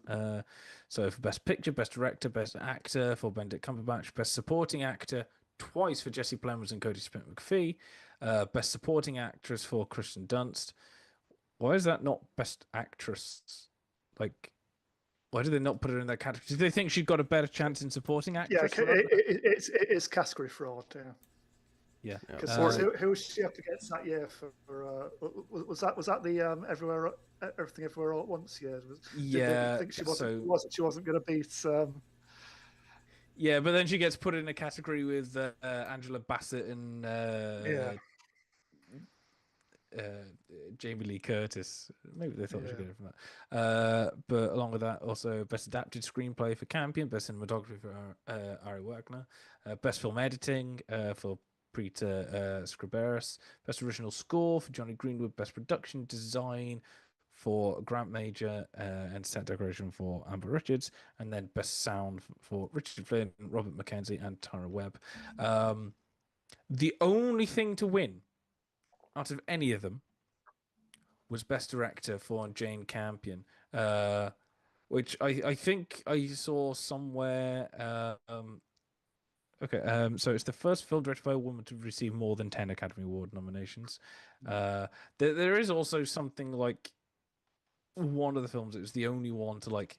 So for Best Picture, Best Director, Best Actor for Benedict Cumberbatch, Best Supporting Actor twice for Jesse Plemons and Cody Smith McPhee, Best Supporting Actress for Kristen Dunst. Why is that not Best Actress? Like, why do they not put her in that category? Do they think she got a better chance in supporting actress? Yeah, it's category fraud. Yeah. Because who was she up against that year for? Was that the Everything Everywhere All at Once year? Yeah. I think she wasn't going to beat. Yeah, but then she gets put in a category with Angela Bassett and Jamie Lee Curtis. Maybe they thought she could get it from that. But along with that, also Best Adapted Screenplay for Campion, Best Cinematography for Ari Wagner, Best Film Editing for Preeta Scriberis, Best Original Score for Johnny Greenwood, Best Production Design for Grant Major and Set Decoration for Amber Richards, and then Best Sound for Richard Flynn, Robert McKenzie, and Tara Webb. The only thing to win out of any of them was Best Director for Jane Campion, which I think I saw somewhere. So it's the first film directed by a woman to receive more than 10 Academy Award nominations. There is also something like one of the films, it was the only one to like,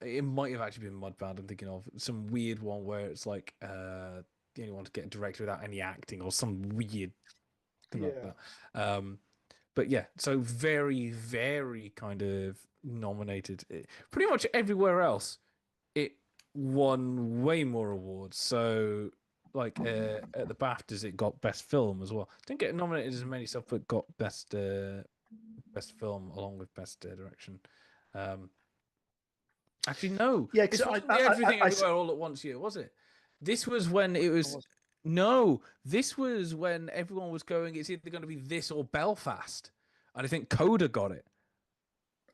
it might have actually been Mudbound, I'm thinking of some weird one where it's like the only one to get directed without any acting or some weird thing like that. But yeah, so very, very kind of nominated. Pretty much everywhere else, it won way more awards. So, like at the BAFTAs, it got Best Film as well. Didn't get nominated as many stuff, but got Best Film along with Best Direction. Actually, no. Yeah, this wasn't the Everything Everywhere All at Once year, was it? This was when it was. No, this was when everyone was going, it's either going to be this or Belfast. And I think Coda got it.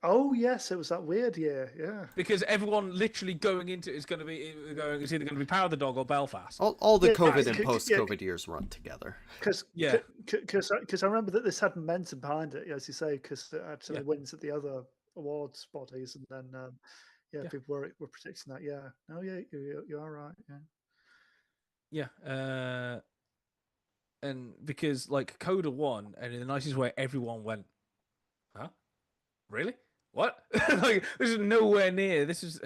Oh, yes, it was that weird year, yeah. Because everyone literally going into it is going to be, it's either going to be Power of the Dog or Belfast. All the COVID and post-COVID years run together. Because I remember that this had momentum behind it, as you say, because it actually wins at the other awards bodies. And then, people were predicting that, yeah. No, yeah, you are right, yeah. Yeah, and because like Coda won, and in the nicest way, everyone went, "Huh? Really? What?" Like this is nowhere near. This is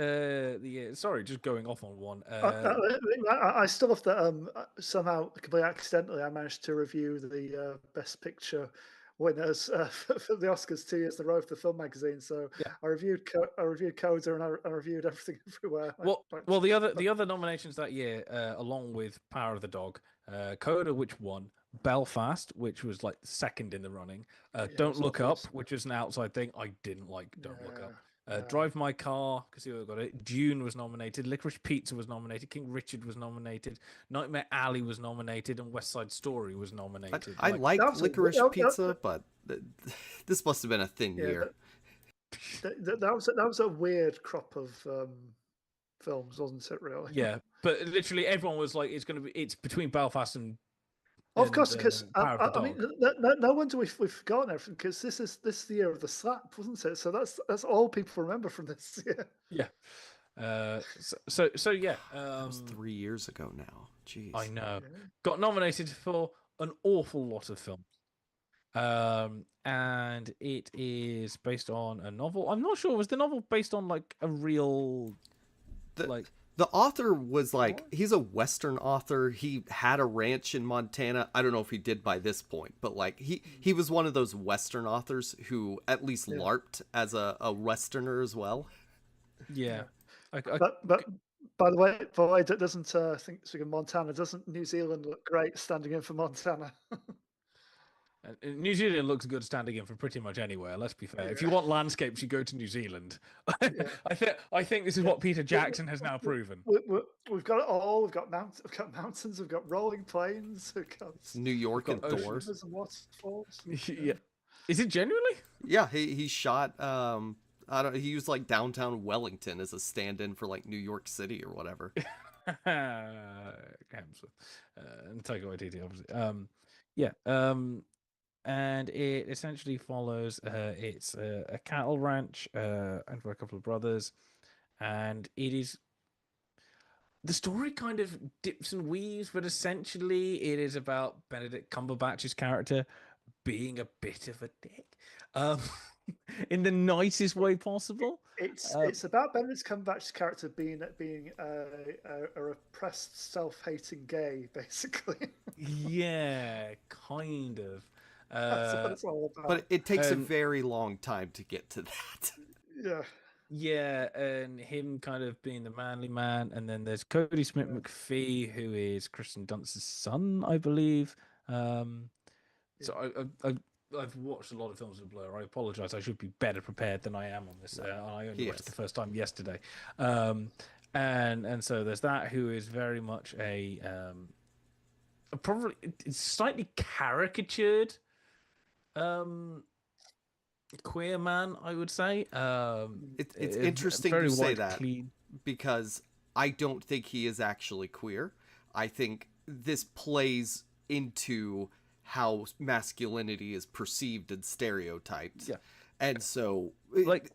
sorry, just going off on one. I still have that. Somehow, completely accidentally, I managed to review the Best Picture winners for the Oscars 2 years in a row for the film magazine. So I reviewed Coda and I reviewed Everything Everywhere. Well, the other nominations that year, along with Power of the Dog, Coda, which won, Belfast, which was like second in the running, Don't Look Up, which was an outside thing. I didn't like Don't Look Up. Drive My Car, because you got it. Dune was nominated. Licorice Pizza was nominated. King Richard was nominated. Nightmare Alley was nominated, and West Side Story was nominated. I like That was licorice pizza, but this must have been a thin yeah, year. that was a weird crop of films, wasn't it? Really? Yeah, but literally everyone was like, it's between Belfast and Of course, because Power of the I mean, Dog. no wonder we've forgotten everything, because this is the year of the slap, wasn't it? So that's all people remember from this year. Yeah. So yeah. That was 3 years ago now. Jeez. I know. Yeah. Got nominated for an awful lot of films. And it is based on a novel. I'm not sure. Was the novel based on like a real The author was like, he's a Western author. He had a ranch in Montana. I don't know if he did by this point, but like he was one of those Western authors who at least LARPed as a Westerner as well. Yeah. But by the way, doesn't think speaking of Montana, doesn't New Zealand look great standing in for Montana? New Zealand looks good standing in for pretty much anywhere. Let's be fair. If you want landscapes, you go to New Zealand. I think this is what Peter Jackson has now proven. We've got it all. We've got mountains. We've got rolling plains. We've got New York and Thor. And waterfalls. Yeah. Is it genuinely? Yeah, he shot. He used like downtown Wellington as a stand-in for like New York City or whatever. Hemsworth and Taika Waititi, obviously. And it essentially follows. It's a cattle ranch and for a couple of brothers, and it is. The story kind of dips and weaves, but essentially it is about Benedict Cumberbatch's character being a bit of a dick, in the nicest way possible. It's about Benedict Cumberbatch's character being a repressed, self-hating gay, basically. Yeah, kind of. That's what it's all about. But it takes a very long time to get to that. Yeah. Yeah, and him kind of being the manly man, and then there's Cody Smith McPhee, who is Kristen Dunst's son, I believe. So I've watched a lot of films with Blur. I apologize. I should be better prepared than I am on this. I only watched it the first time yesterday. And so there's that, who is very much a probably it's slightly caricatured queer man, I would say. It's interesting you say that, because I don't think he is actually queer. I think this plays into how masculinity is perceived and stereotyped. Yeah. And so, like,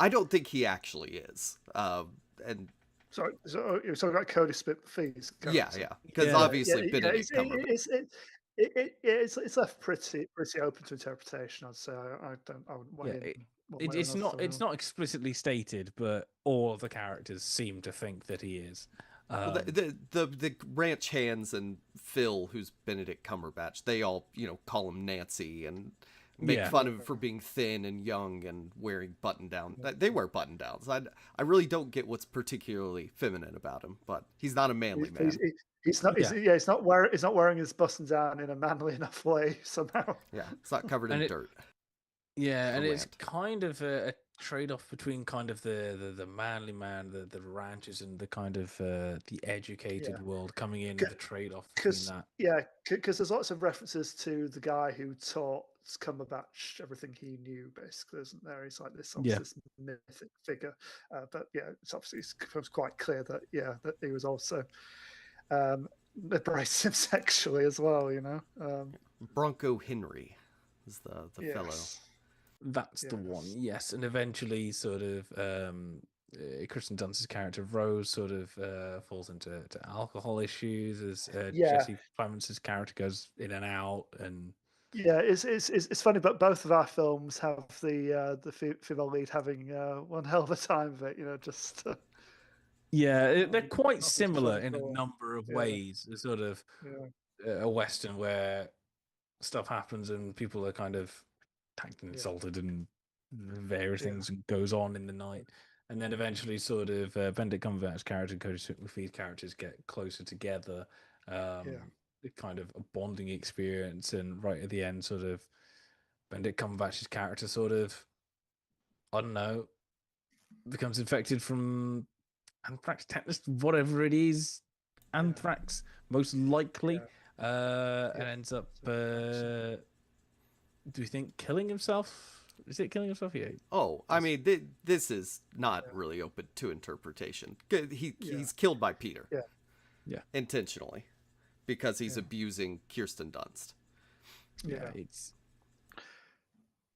I don't think he actually is. And so you're talking about Cody Smith McPhee's character. Yeah, because obviously Benedict Cumberbatch. It's left pretty open to interpretation. I'd say. I wouldn't weigh in. It's not explicitly stated, but all of the characters seem to think that he is. Well, the ranch hands and Phil, who's Benedict Cumberbatch, they all call him Nancy and make fun of him for being thin and young and wearing button down. They wear button downs. I really don't get what's particularly feminine about him, but he's not a manly man. He's not wearing his button down in a manly enough way somehow. Yeah, it's not covered in dirt. Yeah, and it's kind of a trade-off between kind of the manly man, the ranchers, and the kind of the educated world coming in, the trade-off between that. Yeah, because there's lots of references to the guy who taught Cumberbatch everything he knew, basically, isn't there? He's like this mythic figure, but it's obviously becomes quite clear that he was also abrasive sexually as well. Bronco Henry is the fellow. That's the one, yes. And eventually, sort of, Kristen Dunst's character Rose sort of falls into alcohol issues as Jesse Plemons' character goes in and out. And it's funny, but both of our films have the female lead having one hell of a time of it. Just they're quite similar in a number of ways. It's sort of a Western where stuff happens and people are kind of attacked and insulted and various things goes on in the night, and then eventually sort of Benedict Cumberbatch's character and Cody Smith McPhee's characters get closer together, kind of a bonding experience, and right at the end sort of Benedict Cumberbatch's character sort of, I don't know, becomes infected from anthrax, tetanus, whatever it is, anthrax most likely, and ends up. Do we think killing himself? Is it killing himself? Yeah. Oh, I mean, this is not really open to interpretation. He's killed by Peter. Yeah. Intentionally, because he's abusing Kirsten Dunst. Yeah.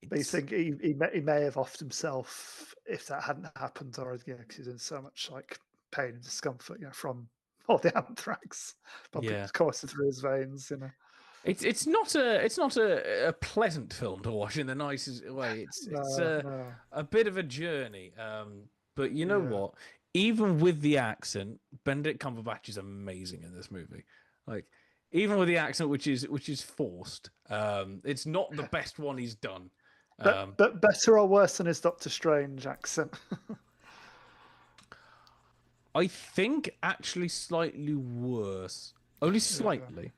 But you think he may have offed himself if that hadn't happened, or because he's in so much like pain and discomfort, from all the anthrax pumping coursing through his veins, It's not a pleasant film to watch in the nicest way. It's a bit of a journey. But you know what? Even with the accent, Benedict Cumberbatch is amazing in this movie. Like, even with the accent, which is forced, it's not the best one he's done. But better or worse than his Doctor Strange accent? I think actually slightly worse. Only slightly.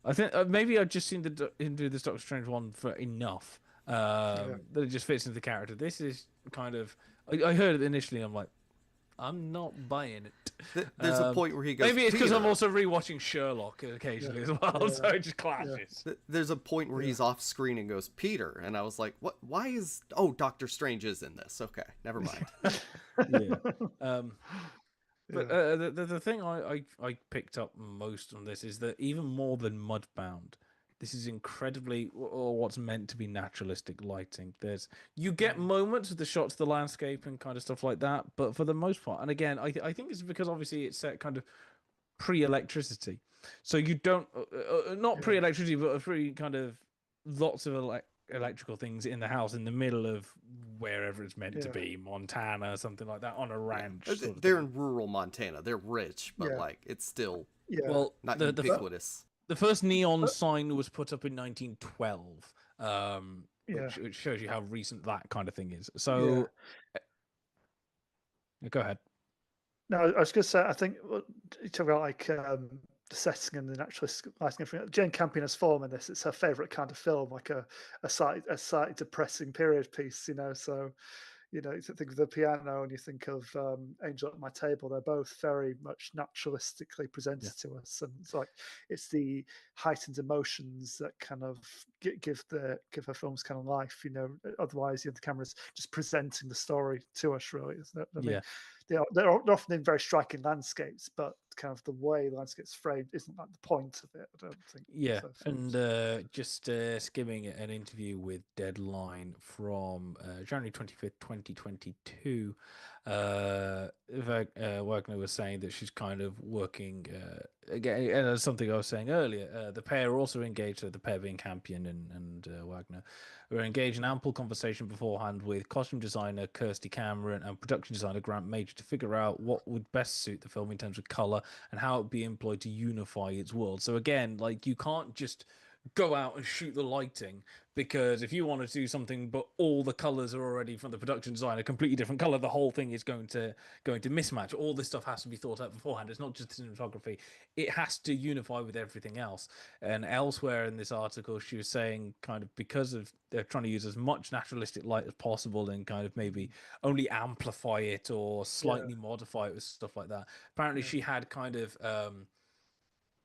I think maybe I've just seen him do this Doctor Strange one for enough that it just fits into the character. This is kind of. I heard it initially. I'm like, I'm not buying it. There's a point where he goes. Maybe it's because Peter. I'm also rewatching Sherlock occasionally as well, so it just clashes. There's a point where he's off screen and goes, Peter, and I was like, what? Why is? Oh, Doctor Strange is in this. Okay, never mind. But the thing I picked up most on this is that even more than Mudbound, this is incredibly, or what's meant to be naturalistic lighting. You get moments with the shots of the landscape and kind of stuff like that, but for the most part, and again, I think it's because obviously it's set kind of pre-electricity, so you don't not pre-electricity, but pre kind of lots of electrical things in the house in the middle of wherever it's meant to be, Montana, something like that, on a ranch. They're in rural Montana. They're rich, but like it's still not ubiquitous. The first neon sign was put up in 1912, which shows you how recent that kind of thing is. So, go ahead. No, I was going to say, I think you talk about like the setting and the naturalistic lighting. Jane Campion has form in this. It's her favourite kind of film, like a slightly depressing period piece, So, you think of the piano and you think of Angel at My Table. They're both very much naturalistically presented to us, and it's the heightened emotions that kind of give her films kind of life. Otherwise, the camera's just presenting the story to us. Really, isn't it? I mean, they're often in very striking landscapes, but kind of the way the landscape's framed isn't like the point of it. I don't think. Yeah, and just skimming an interview with Deadline from January 25th, 2022, Wagner was saying that she's kind of working again, and as something I was saying earlier, the pair are also engaged, the pair being Campion and Wagner, were engaged in ample conversation beforehand with costume designer Kirsty Cameron and production designer Grant Major to figure out what would best suit the film in terms of color and how it would be employed to unify its world. So again, like, you can't just go out and shoot the lighting, because if you want to do something but all the colors are already from the production design a completely different color, the whole thing is going to mismatch. All this stuff has to be thought out beforehand. It's not just cinematography, it has to unify with everything else. And elsewhere in this article, she was saying kind of because of they're trying to use as much naturalistic light as possible and kind of maybe only amplify it or slightly modify it with stuff like that. Apparently she had kind of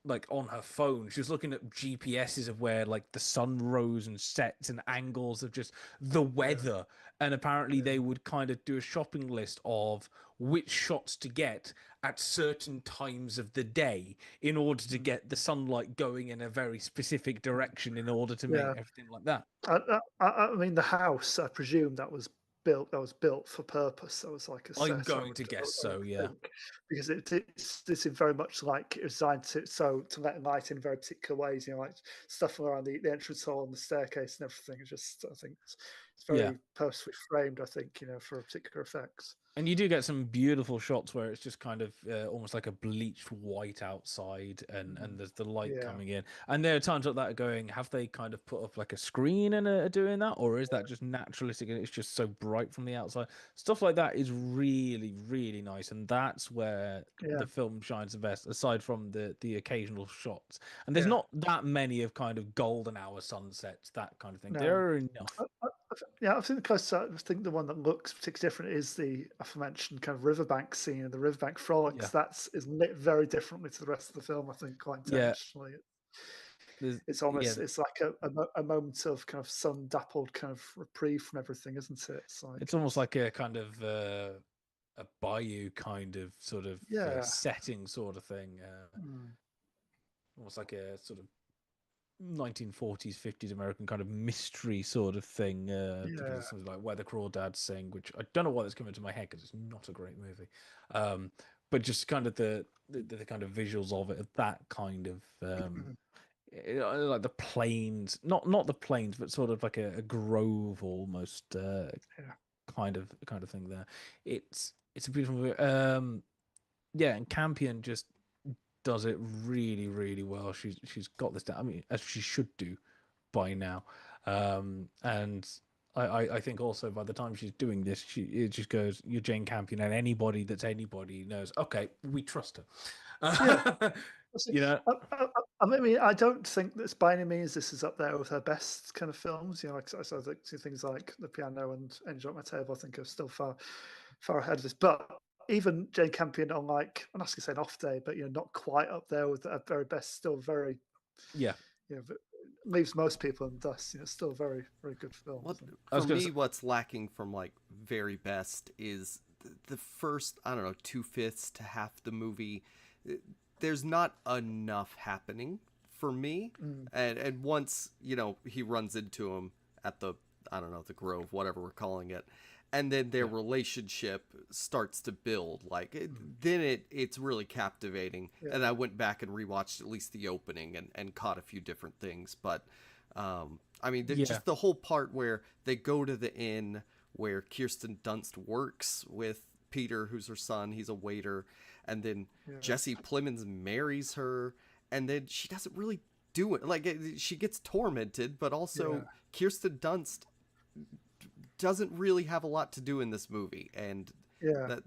like on her phone, she was looking at GPSs of where like the sun rose and sets and angles of just the weather. And apparently they would kind of do a shopping list of which shots to get at certain times of the day in order to get the sunlight going in a very specific direction in order to make everything like that. I mean, the house, I presume that was built for purpose. That was like a set, I'm going to guess so, yeah. Because it's very much like it's designed to let light in very particular ways, like stuff around the entrance hall and the staircase and everything. It's just, I think it's very purposefully framed, I think, for particular effects. And you do get some beautiful shots where it's just kind of almost like a bleached white outside, and there's the light coming in. And there are times like that going, have they kind of put up like a screen and are doing that? Or is that just naturalistic and it's just so bright from the outside? Stuff like that is really, really nice. And that's where the film shines the best, aside from the occasional shots. And there's not that many of kind of golden hour sunsets, that kind of thing. No. There are enough. Yeah, I think the closest, I think the one that looks particularly different is the aforementioned kind of riverbank scene and the riverbank frolics. Yeah, That's is lit very differently to the rest of the film. I think quite yeah. intentionally. There's It's yeah. almost it's like a moment of kind of sun dappled kind of reprieve from everything, isn't it? It's like It's almost like a kind of a bayou kind of sort of yeah, setting sort of thing. mm, Almost like a sort of 1940s, 50s American kind of mystery sort of thing. Thinking yeah, of something like Where the Crawdads Sing, which I don't know why that's coming to my head because it's not a great movie. But just kind of the kind of visuals of it, of that kind of like the plains, not the plains, but sort of like a grove almost yeah, kind of thing there. It's a beautiful movie. Yeah, and Campion just does it really, really well. She's got this down. I mean, as she should do by now. And I think also by the time she's doing this, it just goes, you're Jane Campion, and anybody that's anybody knows, okay, we trust yeah. her. You know, I mean, I don't think that by any means this is up there with her best kind of films. You know, like I sort of see things like The Piano and Angel at My Table. I think are still far ahead of this. But even Jane Campion on like I'm not going to say an off day, but you know, not quite up there with her very best. Still very, yeah. you know, leaves most people in dust. You know, still very good film. What So. I was for gonna me, say, what's lacking from like very best is the first, I don't know, 2/5 to half the movie. There's not enough happening for me, Mm, and once he runs into him at the, I don't know, the Grove, whatever we're calling it, and then their yeah, relationship starts to build. Like mm, then it's really captivating. And I yeah, went back and rewatched at least the opening and caught a few different things. But I mean, yeah, just the whole part where they go to the inn where Kirsten Dunst works with Peter, who's her son. He's a waiter, and then yeah, Jesse Plemons marries her, and then she doesn't really do it. Like she gets tormented, but yeah, also Kirsten Dunst doesn't really have a lot to do in this movie, and yeah. that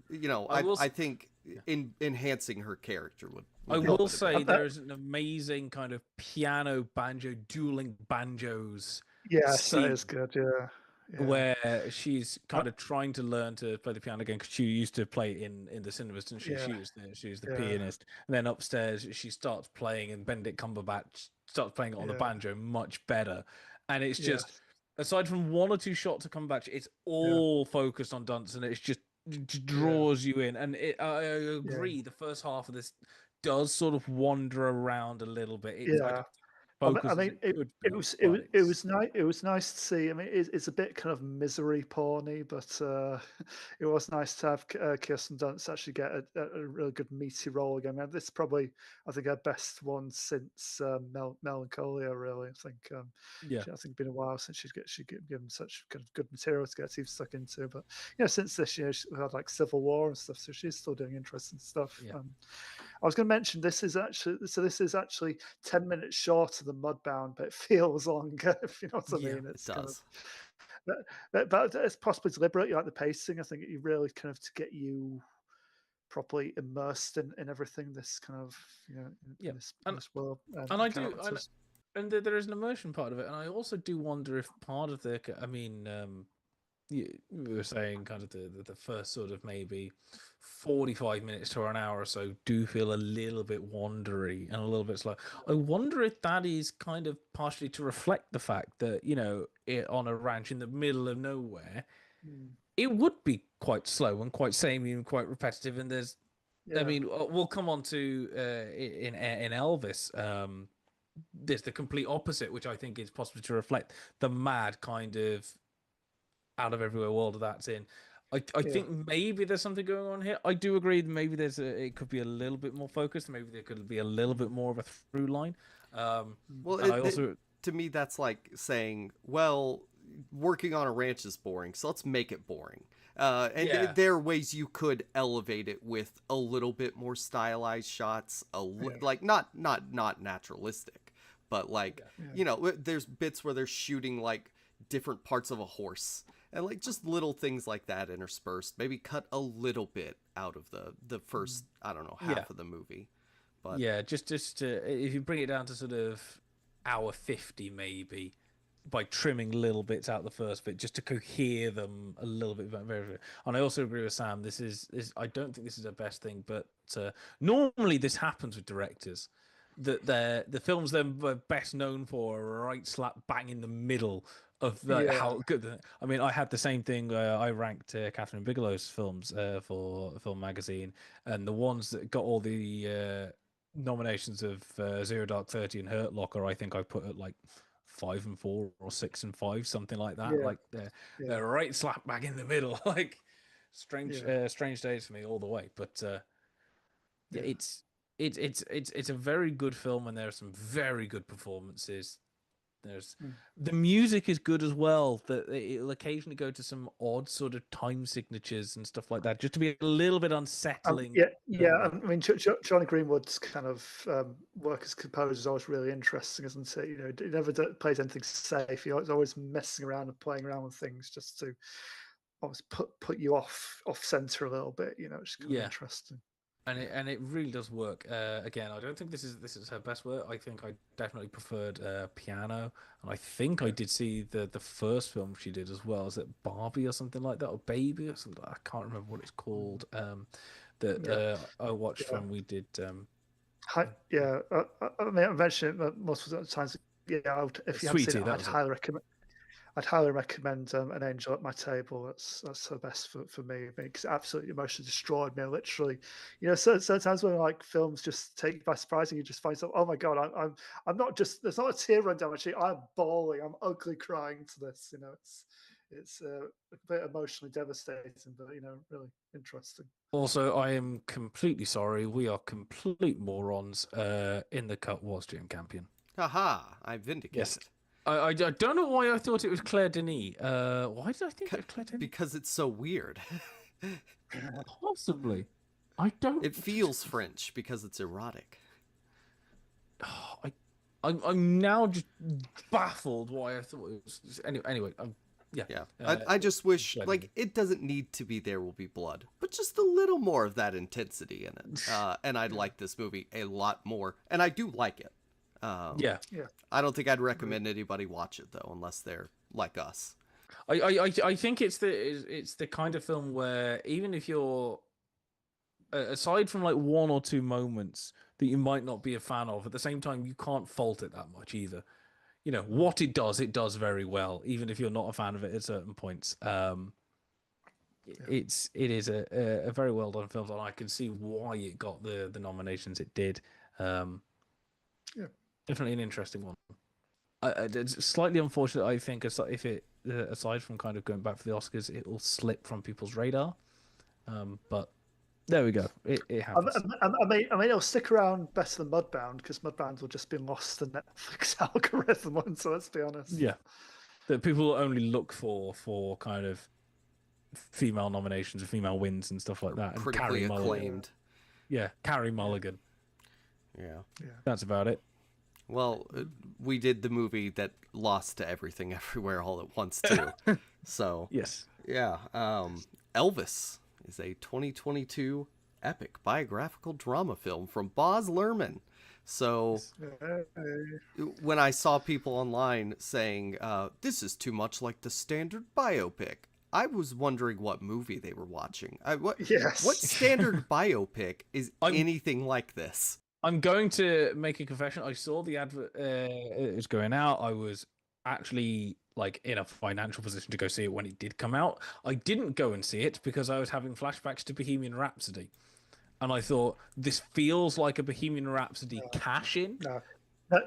I will. I think in enhancing her character I would help will it a say bit. I, there is an amazing kind of piano banjo dueling banjos yes, that is scene good. Yeah, yeah, where she's uh, kind of trying to learn to play the piano again because she used to play in the cinemas, didn't she? yeah, She was the yeah, pianist, and then upstairs she starts playing, and Benedict Cumberbatch starts playing it on the yeah, banjo much better, and it's just yes, aside from one or two shots of Cumberbatch, it's yeah, all focused on Dunst, and it's just it just yeah, draws you in. And I yeah, agree, the first half of this does sort of wander around a little bit. I don't yeah. I focus as mean, it could it be, was but it it's was nice. It was nice to see. I mean, it's a bit kind of misery porny, but it was nice to have Kirsten Dunst actually get a really good meaty role again. Man, this is probably I think her best one since Melancholia. Really, I think yeah, I think it's been a while since she'd given such kind of good material to get teeth stuck into. But since this year she had like Civil War and stuff, so she's still doing interesting stuff. yeah. I was going to mention this is actually 10 minutes shorter than Mudbound, but it feels longer. If you know what I Yeah. mean, It it's kind of does. but it's possibly deliberate. You like the pacing. I think you really kind of to get you properly immersed in everything. This kind of Yeah, in and this world and and I do, characters. there is an immersion part of it, and I also do wonder if part of I mean, we were saying kind of the first sort of maybe 45 minutes to an hour or so do feel a little bit wandery and a little bit slow. I wonder if that is kind of partially to reflect the fact that on a ranch in the middle of nowhere, Mm, it would be quite slow and quite samey and quite repetitive, and there's. I yeah, mean, we'll come on to in Elvis. There's the complete opposite, which I think is possibly to reflect the mad kind of out of everywhere world that's in. I yeah, think maybe there's something going on here. I do agree. Maybe it could be a little bit more focused. Maybe there could be a little bit more of a through line. mm, Well, And I also, to me, that's like saying, well, working on a ranch is boring, so let's make it boring. And yeah, there are ways you could elevate it with a little bit more stylized shots, yeah, like not naturalistic, but like yeah, there's bits where they're shooting like different parts of a horse, and like just little things like that interspersed. Maybe cut a little bit out of the mm, first, I don't know, yeah, half of the movie, but yeah. Just if you bring it down to sort of hour 50, maybe by trimming little bits out the first bit just to cohere them a little bit better. And I also agree with Sam. This is I don't think this is the best thing, but normally this happens with directors. That the films they're best known for are right slap bang in the middle of how good. I mean, I had the same thing. I ranked Catherine Bigelow's films for Film Magazine, and the ones that got all the nominations of Zero Dark 30 and Hurt Locker, I think I put at like 5 and 4 or 6 and 5, something like that. Like they're right slap bang in the middle. Like strange days for me all the way. But it's a very good film, and there are some very good performances. There's the music is good as well. That it'll occasionally go to some odd sort of time signatures and stuff like that, just to be a little bit unsettling. I mean, Johnny Greenwood's kind of work as composer is always really interesting, isn't it? You know, he never plays anything safe. He's always messing around and playing around with things just to always put you off center a little bit. You know, it's kind of interesting. And it really does work. Again, I don't think this is her best work. I think I definitely preferred Piano, and I think I did see the first film she did as well. Is it Barbie or something like that, or Baby or something? I can't remember what it's called. That I watched when we did. I mean, I mentioned it most of the times. Yeah, if you haven't seen it, I'd highly recommend An Angel at My Table. That's the best for me because it absolutely emotionally destroyed me. Literally, you know, sometimes when like films just take you by surprise and you just find yourself, oh my god, I'm not just there's not a tear run down my cheek. I'm bawling. I'm ugly crying to this. You know, it's a bit emotionally devastating, but you know, really interesting. Also, I am completely sorry. We are complete morons. In the cut was Jim Campion. Haha! I'm vindicated. Yes. I don't know why I thought it was Claire Denis. Why did I think it was Claire Denis? Because it's so weird. Possibly. I don't. It feels French because it's erotic. I'm now just baffled why I thought it was. Anyway. I just wish like it doesn't need to be There Will Be Blood, but just a little more of that intensity in it. And I'd like this movie a lot more, and I do like it. I don't think I'd recommend anybody watch it though, unless they're like us. I think it's the kind of film where even if you're aside from like one or two moments that you might not be a fan of, at the same time you can't fault it that much either. You know what it does very well, even if you're not a fan of it at certain points. It is a very well done film, and I can see why it got the nominations it did. Definitely an interesting one. It's slightly unfortunate, I think, if it aside from kind of going back for the Oscars, it will slip from people's radar. But there we go. It happens. I mean, it'll stick around better than Mudbound because Mudbound will just be lost in Netflix algorithm. So let's be honest. Yeah, that people only look for kind of female nominations and female wins and stuff like that. And critically acclaimed. Carey Mulligan. Yeah, that's about it. Well, we did the movie that lost to Everything Everywhere All at Once too. So yes, Elvis is a 2022 epic biographical drama film from Baz Luhrmann. So when I saw people online saying this is too much like the standard biopic, I was wondering what movie they were watching. What standard biopic is anything like this? I'm going to make a confession. I saw the advert. It was going out. I was actually like in a financial position to go see it when it did come out. I didn't go and see it because I was having flashbacks to Bohemian Rhapsody, and I thought this feels like a Bohemian Rhapsody cash-in.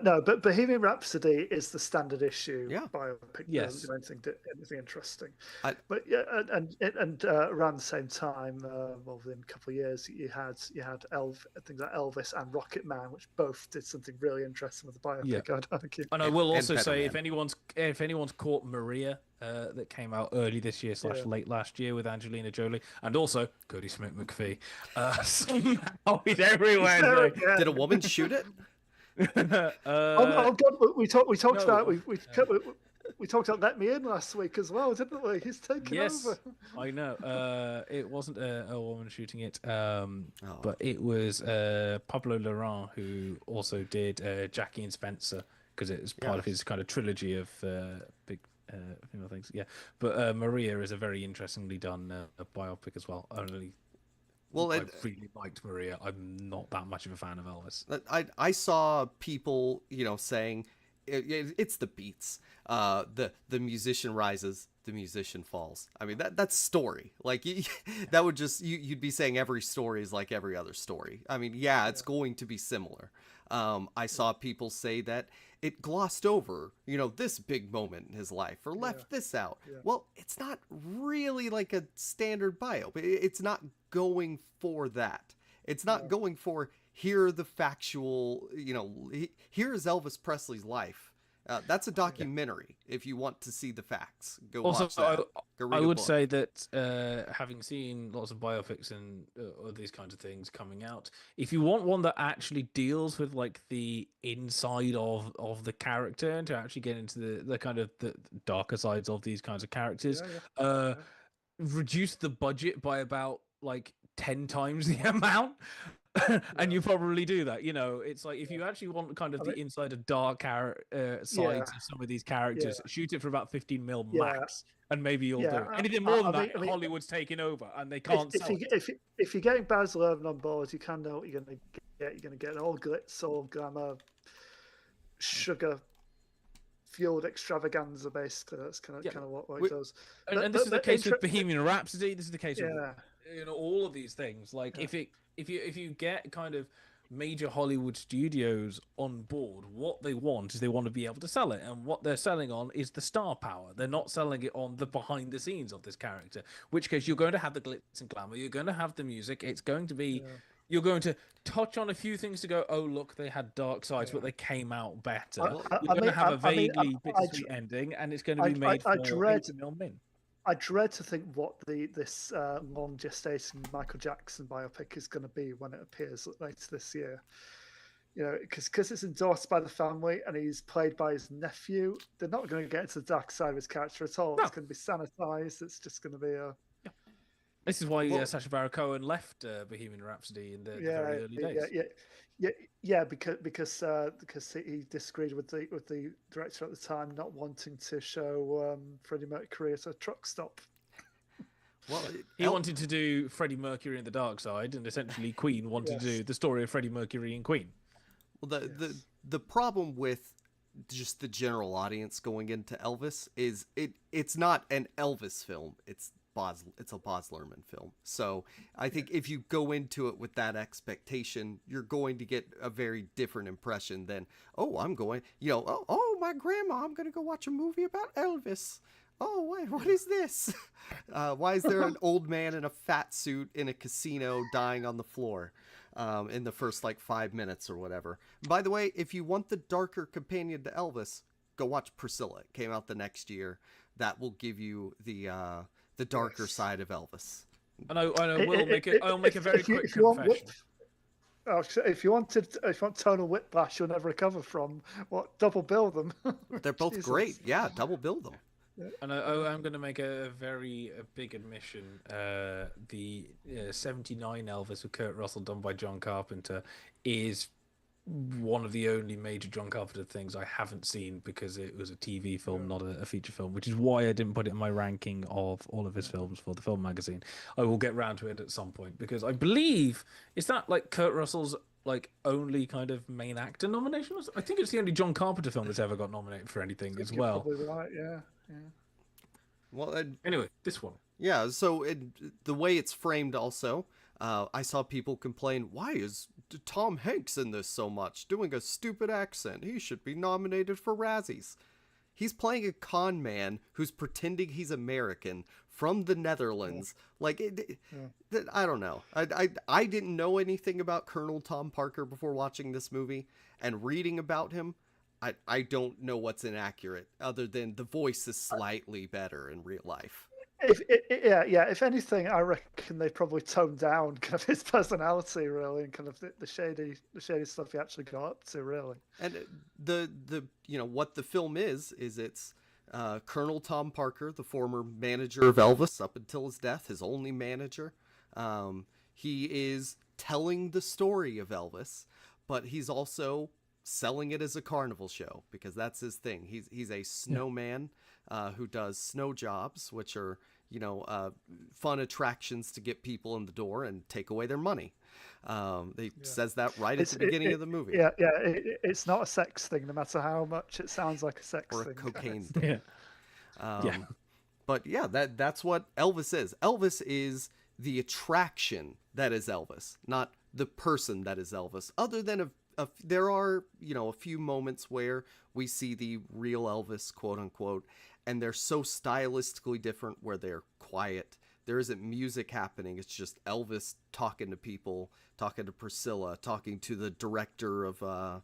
No, but Bohemian Rhapsody is the standard issue biopic. Yes, anything interesting. But and around the same time, within a couple of years, you had things like Elvis and Rocket Man, which both did something really interesting with the biopic. I'd argue. And I will also say, if anyone's caught Maria, that came out early this year / late last year with Angelina Jolie, and also Cody Smith McPhee, somehow he's everywhere. Did a woman shoot it? Oh God! We talked about we talked about Let Me In last week as well, didn't we? He's taken over. I know. It wasn't a woman shooting it, but it was Pablo Larraín who also did Jackie and Spencer, because it's part of his kind of trilogy of big female things. Yeah, but Maria is a very interestingly done biopic as well. I really liked Maria. I'm not that much of a fan of Elvis. I saw people, saying it's the beats. The musician rises, the musician falls. I mean, that's story. Like that would just you'd be saying every story is like every other story. I mean, it's going to be similar. I saw people say that it glossed over, this big moment in his life or left this out. Yeah. Well, it's not really like a standard bio. It's not going for that. It's not going for here are the factual, here's Elvis Presley's life. That's a documentary. If you want to see the facts, go watch that. Go read I would book. say that having seen lots of biopics and these kinds of things coming out, if you want one that actually deals with like the inside of the character and to actually get into the kind of the darker sides of these kinds of characters, reduce the budget by about like 10 times the amount. And you probably do that. It's like if you actually want kind of the inside of dark sides of some of these characters, shoot it for about 15 mil max, and maybe you'll do it. Anything more than that, Hollywood's taking over, and they can't sell it. If you're getting Baz Luhrmann on board, you can know what you're going to get. You're going to get all glitz, all glamour, sugar-fueled extravaganza, basically. That's kind of what it does. And this is the case with Bohemian Rhapsody. This is the case with all of these things. Like if you get kind of major Hollywood studios on board, what they want is they want to be able to sell it, and what they're selling on is the star power. They're not selling it on the behind the scenes of this character, which case you're going to have the glitz and glamour, you're going to have the music, it's going to be you're going to touch on a few things to go, oh look, they had dark sides but they came out better. You're going to have a vaguely bittersweet ending, and it's going to be made for 80 mil min. I dread to think what this long gestation Michael Jackson biopic is going to be when it appears later this year. Because it's endorsed by the family and he's played by his nephew. They're not going to get into the dark side of his character at all. No. It's going to be sanitized. It's just going to be a. This is why Sacha Baron Cohen left Bohemian Rhapsody in the very early days. Because he disagreed with the director at the time not wanting to show Freddie Mercury at a truck stop. Well, he wanted to do Freddie Mercury in the Dark Side, and essentially Queen wanted to do the story of Freddie Mercury and Queen. Well, the problem with just the general audience going into Elvis is it's not an Elvis film. It's a Baz Luhrmann film. So I think if you go into it with that expectation, you're going to get a very different impression than, I'm going, my grandma, I'm going to go watch a movie about Elvis. Oh, wait, what is this? Why is there an old man in a fat suit in a casino dying on the floor in the first 5 minutes or whatever? By the way, if you want the darker companion to Elvis, go watch Priscilla. It came out the next year. That will give you the darker side of Elvis. And I'll make a very quick confession. If you want tonal whiplash you'll never recover from, double bill them. They're both great. Yeah, double bill them. And I'm going to make a very big admission. The 79 Elvis with Kurt Russell done by John Carpenter is one of the only major John Carpenter things I haven't seen because it was a TV film, not a feature film, which is why I didn't put it in my ranking of all of his films for the film magazine. I will get round to it at some point because I believe is that Kurt Russell's only kind of main actor nomination. I think it's the only John Carpenter film that's ever got nominated for anything as well. Probably right, yeah. Well, anyway, this one. Yeah, so the way it's framed also, I saw people complain, why is Tom Hanks in this so much? Doing a stupid accent. He should be nominated for Razzies. He's playing a con man who's pretending he's American from the Netherlands. I don't know. I didn't know anything about Colonel Tom Parker before watching this movie, and reading about him, I don't know what's inaccurate other than the voice is slightly better in real life. If anything, I reckon they probably toned down kind of his personality really, and kind of the shady stuff he actually got up to really. And the what the film is it's Colonel Tom Parker, the former manager of Elvis up until his death, his only manager. He is telling the story of Elvis, but he's also selling it as a carnival show, because that's his thing. He's a snowman who does snow jobs, which are, fun attractions to get people in the door and take away their money. He says that right at the beginning of the movie. It's not a sex thing, no matter how much it sounds like a sex Or a thing. cocaine thing. Yeah. But yeah, that's what Elvis is. Elvis is the attraction that is Elvis, not the person that is Elvis. Other than there are, a few moments where we see the real Elvis, quote unquote, and they're so stylistically different where they're quiet. There isn't music happening. It's just Elvis talking to people, talking to Priscilla, talking to the director of I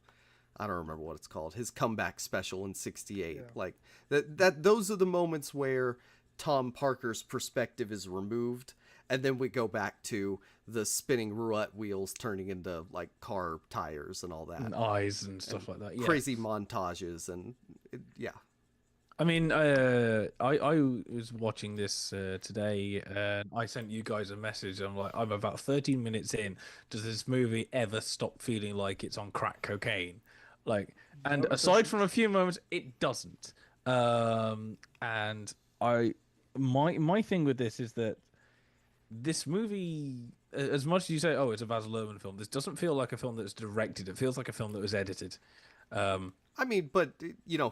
don't remember what it's called, his comeback special in '68. Like those are the moments where Tom Parker's perspective is removed, and then we go back to the spinning roulette wheels turning into like car tires and all that, and eyes and stuff like that. Yeah. Crazy montages and I mean, I was watching this today, and I sent you guys a message. I'm like, I'm about 13 minutes in. Does this movie ever stop feeling like it's on crack cocaine? Like, and No, it aside doesn't. from a few moments, it doesn't. And my thing with this is that this movie, as much as you say, oh, it's a Baz Luhrmann film, this doesn't feel like a film that's directed. It feels like a film that was edited. I mean, but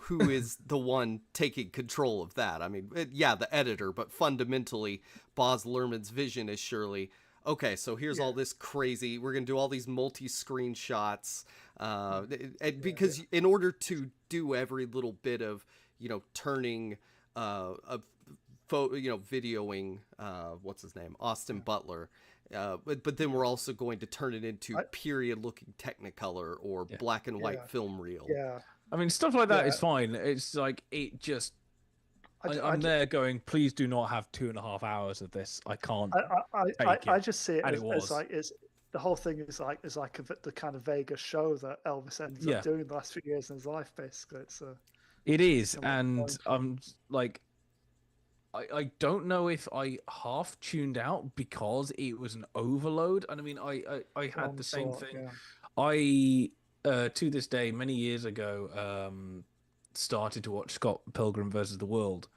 who is the one taking control of that? I mean, the editor, but fundamentally, Baz Luhrmann's vision is surely, okay, so here's all this crazy, we're going to do all these multi-screen shots, because in order to do every little bit of, turning videoing, what's his name, Austin Butler, but then we're also going to turn it into period-looking Technicolor or black and white film reel. Yeah. I mean, stuff like that is fine. It's like, it just... I'm there going, please do not have 2.5 hours of this. I can't take it. I just see it And as, it was. the whole thing is like the kind of Vegas show that Elvis ended up doing the last few years in his life. Basically, it is, and I'm like, I don't know if I half tuned out because it was an overload. And I mean, I had the same thing. I to this day, many years ago, started to watch Scott Pilgrim versus the World,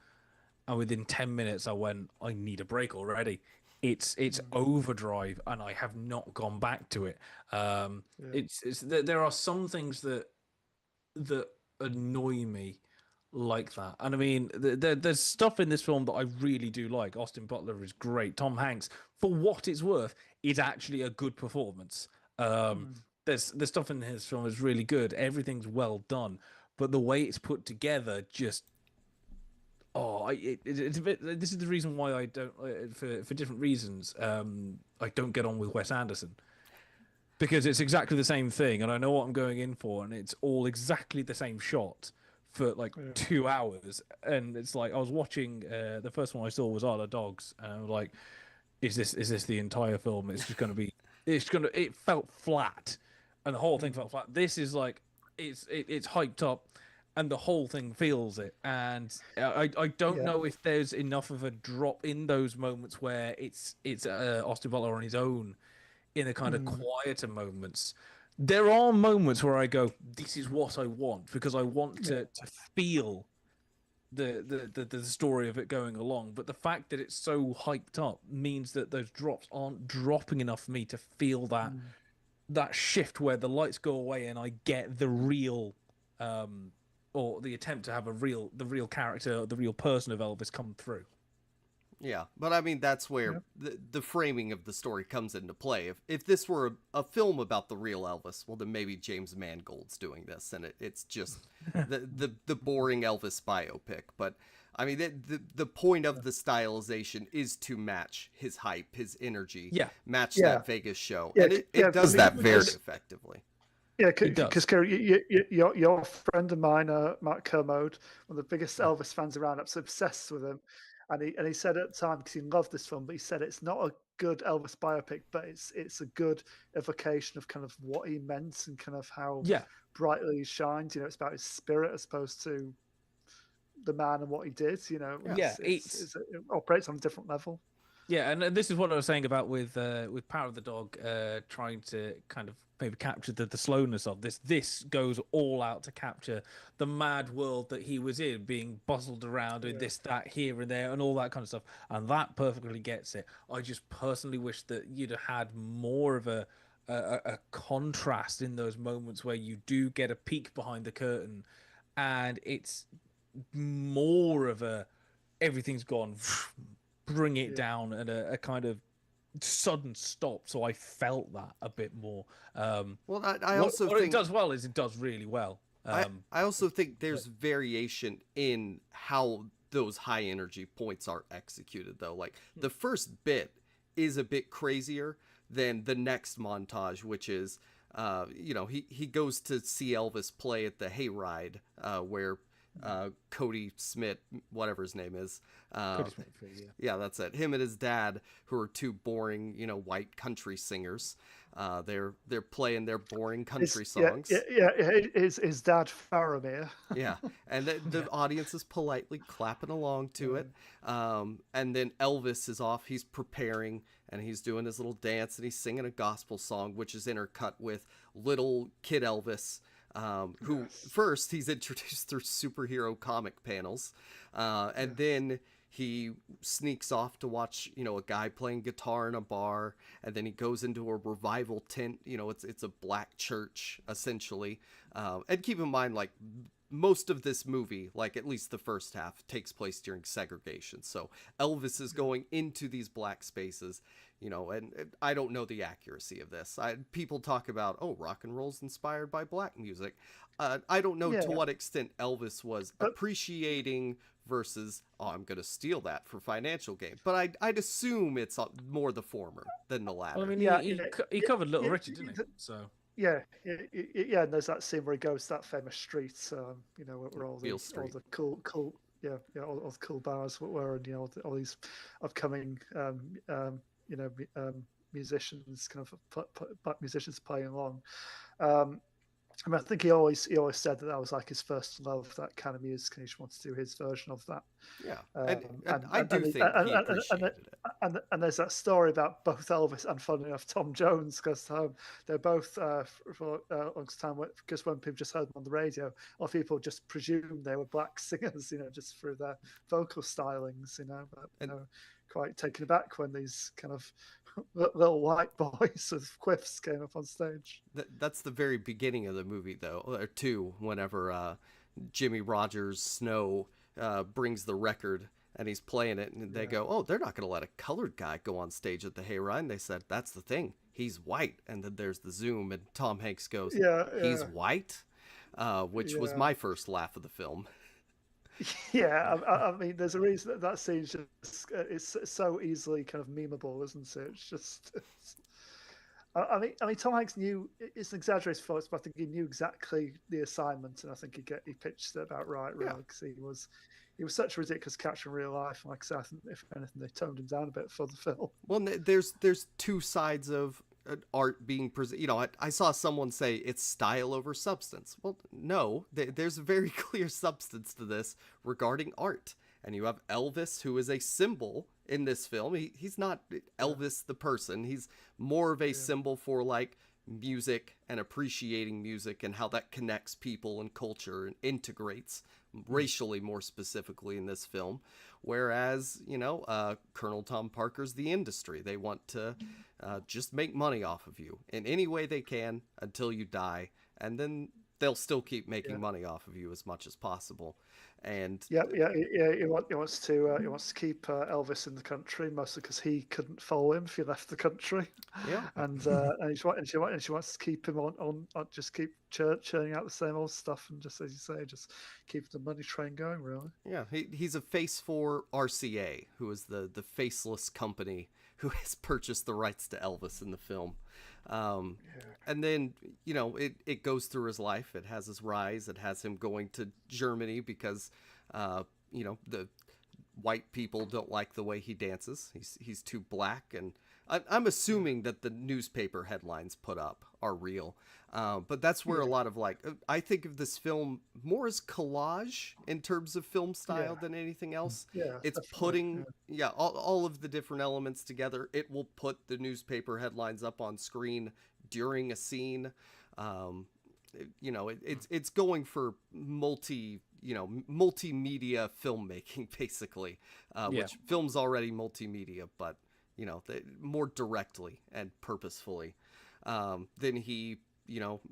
and within 10 minutes I went, I need a break already. It's overdrive, and I have not gone back to it. There are some things that annoy me like that, and I mean, there's stuff in this film that I really do like. Austin Butler is great. Tom Hanks, for what it's worth, is actually a good performance. There's stuff in his film is really good. Everything's well done, but the way it's put together just it's a bit. This is the reason why I don't, for different reasons, I don't get on with Wes Anderson, because it's exactly the same thing, and I know what I'm going in for, and it's all exactly the same shot for like 2 hours, and it's like I was watching. The first one I saw was Isle of Dogs, and I was like, is this the entire film? It's just going to be. It felt flat, and the whole thing felt flat. This is like it's hyped up, and the whole thing feels it. And I don't know if there's enough of a drop in those moments where it's Austin Butler on his own in the kind of quieter moments. There are moments where I go, this is what I want, because I want to feel the story of it going along. But the fact that it's so hyped up means that those drops aren't dropping enough for me to feel that shift where the lights go away and I get the real or the attempt to have the real character, the real person of Elvis come through. Yeah, but I mean, that's where the framing of the story comes into play. If this were a film about the real Elvis, well, then maybe James Mangold's doing this, and it's just the boring Elvis biopic. But I mean, the point of the stylization is to match his hype, his energy, match that Vegas show, and it does that very effectively. Yeah, because your friend of mine, Mark Kermode, one of the biggest Elvis fans around, absolutely obsessed with him, and he said at the time, because he loved this film, but he said it's not a good Elvis biopic, but it's a good evocation of kind of what he meant and kind of how brightly he shined. It's about his spirit as opposed to the man and what he did. It operates on a different level. Yeah, and this is what I was saying about with Power of the Dog, trying to kind of maybe capture the slowness of this. This goes all out to capture the mad world that he was in, being bustled around with this, that, here and there, and all that kind of stuff. And that perfectly gets it. I just personally wish that you'd have had more of a contrast in those moments where you do get a peek behind the curtain, and it's more of a everything's gone, bring it down, and a kind of sudden stop. So I felt that a bit more. Well, I What, also what it think does well is it does really well. I also think there's variation in how those high energy points are executed, though. Like the first bit is a bit crazier than the next montage, which is, he goes to see Elvis play at the hayride, where Cody Smith, whatever his name is, Cody Smith, yeah, that's it. Him and his dad, who are two boring, white country singers. They're playing their boring country songs. His dad Faramir. Yeah, and the audience is politely clapping along to it. And then Elvis is off. He's preparing, and he's doing his little dance, and he's singing a gospel song, which is intercut with little kid Elvis, who first he's introduced through superhero comic panels, and then he sneaks off to watch, a guy playing guitar in a bar, and then he goes into a revival tent. It's a black church, essentially. And keep in mind, like, most of this movie, like at least the first half, takes place during segregation. So Elvis is going into these black spaces, and I don't know the accuracy of this. People talk about, rock and roll's inspired by black music. I don't know to what extent Elvis was appreciating versus, I'm going to steal that for financial gain. But I'd assume it's more the former than the latter. Well, I mean, he covered Little Richard, didn't he? So. Yeah, and there's that scene where he goes to that famous street, where all the cool, all the cool bars were, and all these upcoming, musicians, kind of musicians playing along. I think he always said that was like his first love, that kind of music, and he just wanted to do his version of that. Yeah, and I do think he appreciated it. And there's that story about both Elvis and, funny enough, Tom Jones, because they're both for a long time, because when people just heard them on the radio, a lot of people just presumed they were black singers, just through their vocal stylings, but quite taken aback when these kind of little white boys with quiffs came up on stage. That's the very beginning of the movie, though, or two, whenever Jimmy Rogers Snow brings the record and he's playing it, and they go, they're not going to let a colored guy go on stage at the hayride. And they said, that's the thing, he's white. And then there's the zoom, and Tom Hanks goes, he's white, which was my first laugh of the film. Yeah, I mean, there's a reason that scene's just it's so easily kind of memeable, isn't it? It's just, I mean, Tom Hanks knew, it's an exaggerated thought, but I think he knew exactly the assignment, and I think he pitched it about right, really, because he was such a ridiculous character in real life. And like I said, I think if anything, they toned him down a bit for the film. Well, there's two sides of art being presented. I saw someone say it's style over substance. Well, no, there's a very clear substance to this regarding art. And you have Elvis, who is a symbol in this film. He's not Elvis the person. He's more of a symbol for like music and appreciating music and how that connects people and culture and integrates racially, more specifically in this film. Whereas, Colonel Tom Parker's the industry. They want to just make money off of you in any way they can until you die. And then they'll still keep making money off of you as much as possible. And he wants to keep Elvis in the country, mostly because he couldn't follow him if he left the country. Yeah, and she wants to keep him on just keep churning out the same old stuff, and just, as you say, just keep the money train going. Really. Yeah, he's a face for RCA, who is the faceless company who has purchased the rights to Elvis in the film. And then, it goes through his life. It has his rise. It has him going to Germany because, the white people don't like the way he dances. He's too black. And I'm assuming that the newspaper headlines put up are real. But that's where a lot of like, I think of this film more as collage in terms of film style than anything else. Yeah, It's definitely, putting, all of the different elements together. It will put the newspaper headlines up on screen during a scene. It's going for multimedia filmmaking, basically, which film's already multimedia, but, more directly and purposefully. Then he,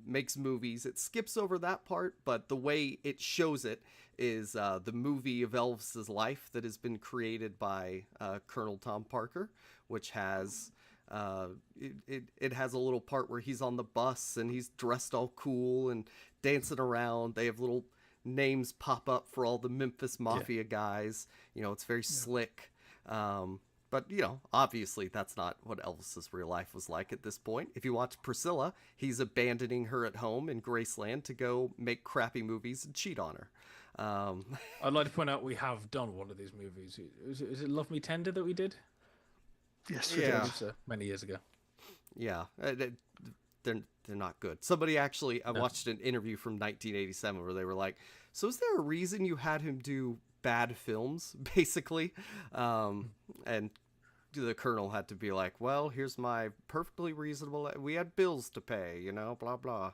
makes movies. It skips over that part, but the way it shows it is the movie of Elvis's life that has been created by Colonel Tom Parker, which has it has a little part where he's on the bus and he's dressed all cool and dancing around. They have little names pop up for all the Memphis Mafia guys. It's very slick. But, obviously that's not what Elvis's real life was like at this point. If you watch Priscilla, he's abandoning her at home in Graceland to go make crappy movies and cheat on her. I'd like to point out we have done one of these movies. Is it Love Me Tender that we did? Yes, we did. Many years ago. Yeah, they're not good. Somebody actually, I watched an interview from 1987 where they were like, so is there a reason you had him do bad films, basically? And the Colonel had to be like, well, here's my perfectly reasonable, we had bills to pay, blah, blah.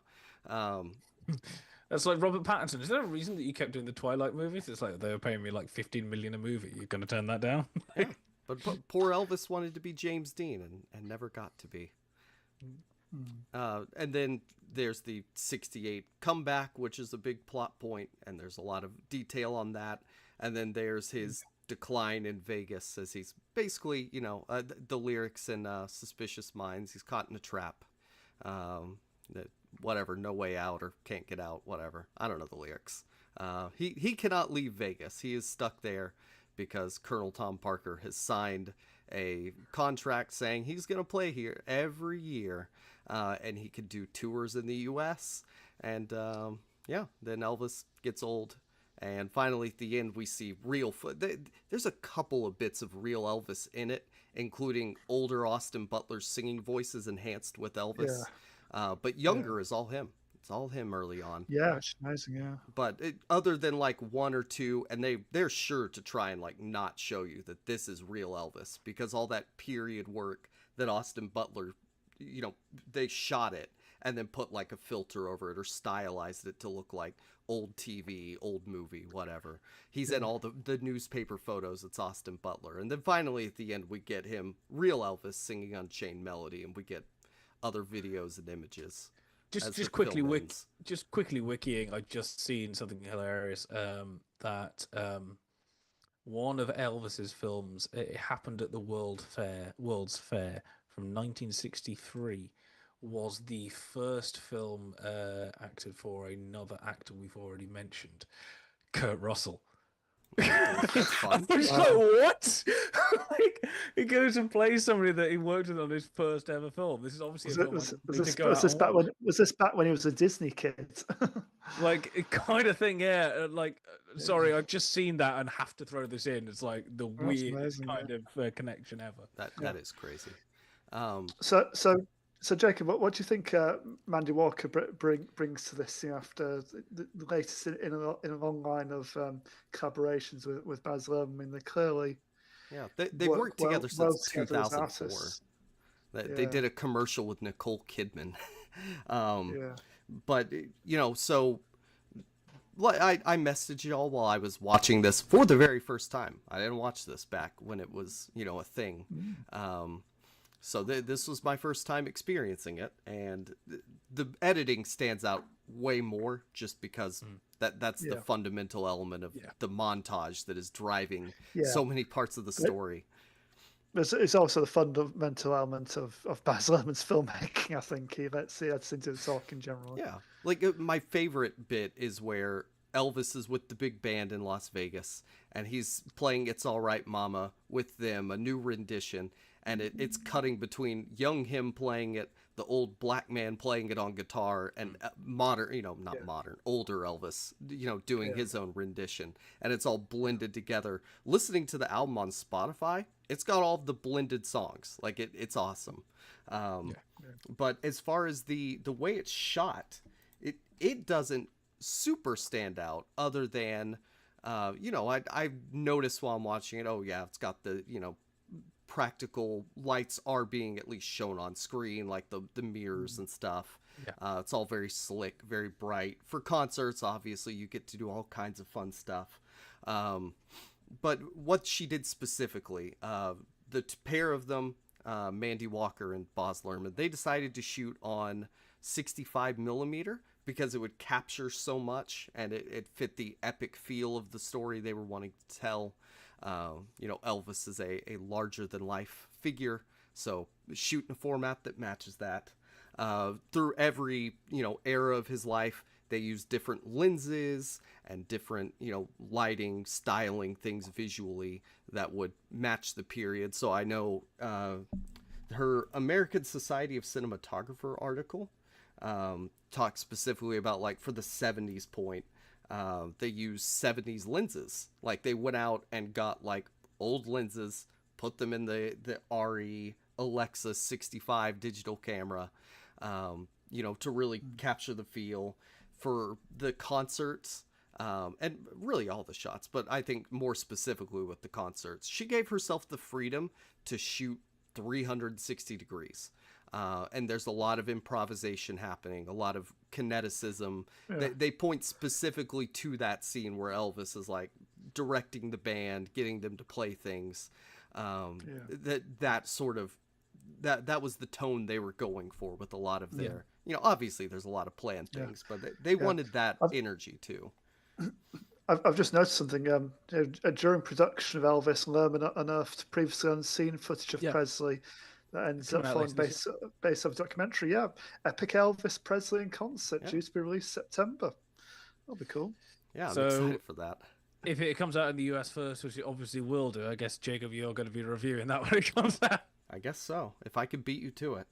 That's like Robert Pattinson. Is there a reason that you kept doing the Twilight movies? It's like they were paying me like $15 million a movie. You're going to turn that down? Yeah. But poor Elvis wanted to be James Dean and never got to be. And then there's the 68 comeback, which is a big plot point, and there's a lot of detail on that. And then there's his decline in Vegas as he's basically, the lyrics in Suspicious Minds. He's caught in a trap. Whatever, no way out or can't get out, whatever. I don't know the lyrics. He cannot leave Vegas. He is stuck there because Colonel Tom Parker has signed a contract saying he's going to play here every year, and he could do tours in the U.S. And then Elvis gets old. And finally, at the end, we see real there's a couple of bits of real Elvis in it, including older Austin Butler's singing voices enhanced with Elvis. But younger is all him. It's all him early on. Yeah, it's amazing, yeah. But other than like one or two, and they're sure to try and like not show you that this is real Elvis, because all that period work that Austin Butler, they shot it and then put like a filter over it or stylized it to look like old TV, old movie, whatever. He's in all the newspaper photos. It's Austin Butler. And then finally at the end, we get him, real Elvis, singing Unchained Melody, and we get other videos and images. Just quickly wikiing, I just seen something hilarious, that one of Elvis's films, it happened at the World's Fair from 1963, was the first film acted for another actor we've already mentioned, Kurt Russell. That's fun. I was like, what? Like, he goes and plays somebody that he worked with on his first ever film. This is obviously was this back when he was a Disney kid? Like, kind of thing, yeah. Like, sorry, I've just seen that and have to throw this in. It's like the weirdest kind of connection ever. That is crazy. So Jacob, what do you think Mandy Walker brings to this? After the latest in a long line of collaborations with Baz Luhrmann. I mean, they clearly they've worked together since 2004. They did a commercial with Nicole Kidman. But so I messaged y'all while I was watching this for the very first time. I didn't watch this back when it was a thing. So this was my first time experiencing it, and the editing stands out way more just because that's the fundamental element of the montage that is driving so many parts of the story. It's also the fundamental element of Baz Luhrmann's filmmaking, I think. Let's into the talk in general. Yeah, like my favorite bit is where Elvis is with the big band in Las Vegas, and he's playing It's All Right Mama with them, a new rendition. And it's cutting between young him playing it, the old black man playing it on guitar, and modern, not modern, older Elvis, doing his own rendition, and it's all blended together. Listening to the album on Spotify, it's got all the blended songs. Like it's awesome. But as far as the way it's shot, it doesn't super stand out, other than I noticed while I'm watching it, oh yeah, it's got the practical lights are being at least shown on screen, like the mirrors and stuff. It's all very slick, very bright. For concerts, obviously you get to do all kinds of fun stuff. But what she did specifically, the pair of them, Mandy Walker and Baz Luhrmann, they decided to shoot on 65 millimeter because it would capture so much, and it fit the epic feel of the story they were wanting to tell. Elvis is a larger than life figure, so shoot in a format that matches that. Through every era of his life, they use different lenses and different lighting, styling things visually that would match the period. So I know her American Society of Cinematographer article talks specifically about, like, for the 70s point, they use 70s lenses. Like, they went out and got like old lenses, put them in the RE Alexa 65 digital camera, to really capture the feel for the concerts, and really all the shots. But I think more specifically with the concerts, she gave herself the freedom to shoot 360 degrees. And there's a lot of improvisation happening, a lot of kineticism. They point specifically to that scene where Elvis is like directing the band, getting them to play things. That sort of that was the tone they were going for with a lot of their. Obviously there's a lot of planned things, but they wanted that energy too. I've just noticed something. During production of Elvis, Luhrmann unearthed previously unseen footage of Presley that ends up forming based off a documentary. Yeah, Epic Elvis Presley in concert, due to be released September. That'll be cool. Yeah, I'm excited for that. If it comes out in the US first, which it obviously will do, I guess, Jacob, you're going to be reviewing that when it comes out. I guess so, if I could beat you to it.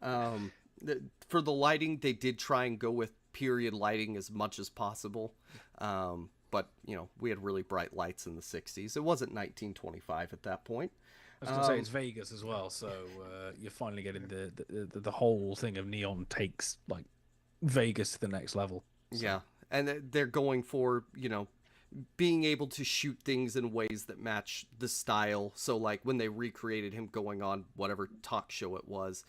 For the lighting, they did try and go with period lighting as much as possible. But, we had really bright lights in the 60s. It wasn't 1925 at that point. I was going to say it's Vegas as well, so you're finally getting the whole thing of neon takes like Vegas to the next level. So. Yeah, and they're going for being able to shoot things in ways that match the style. So like when they recreated him going on whatever talk show it was,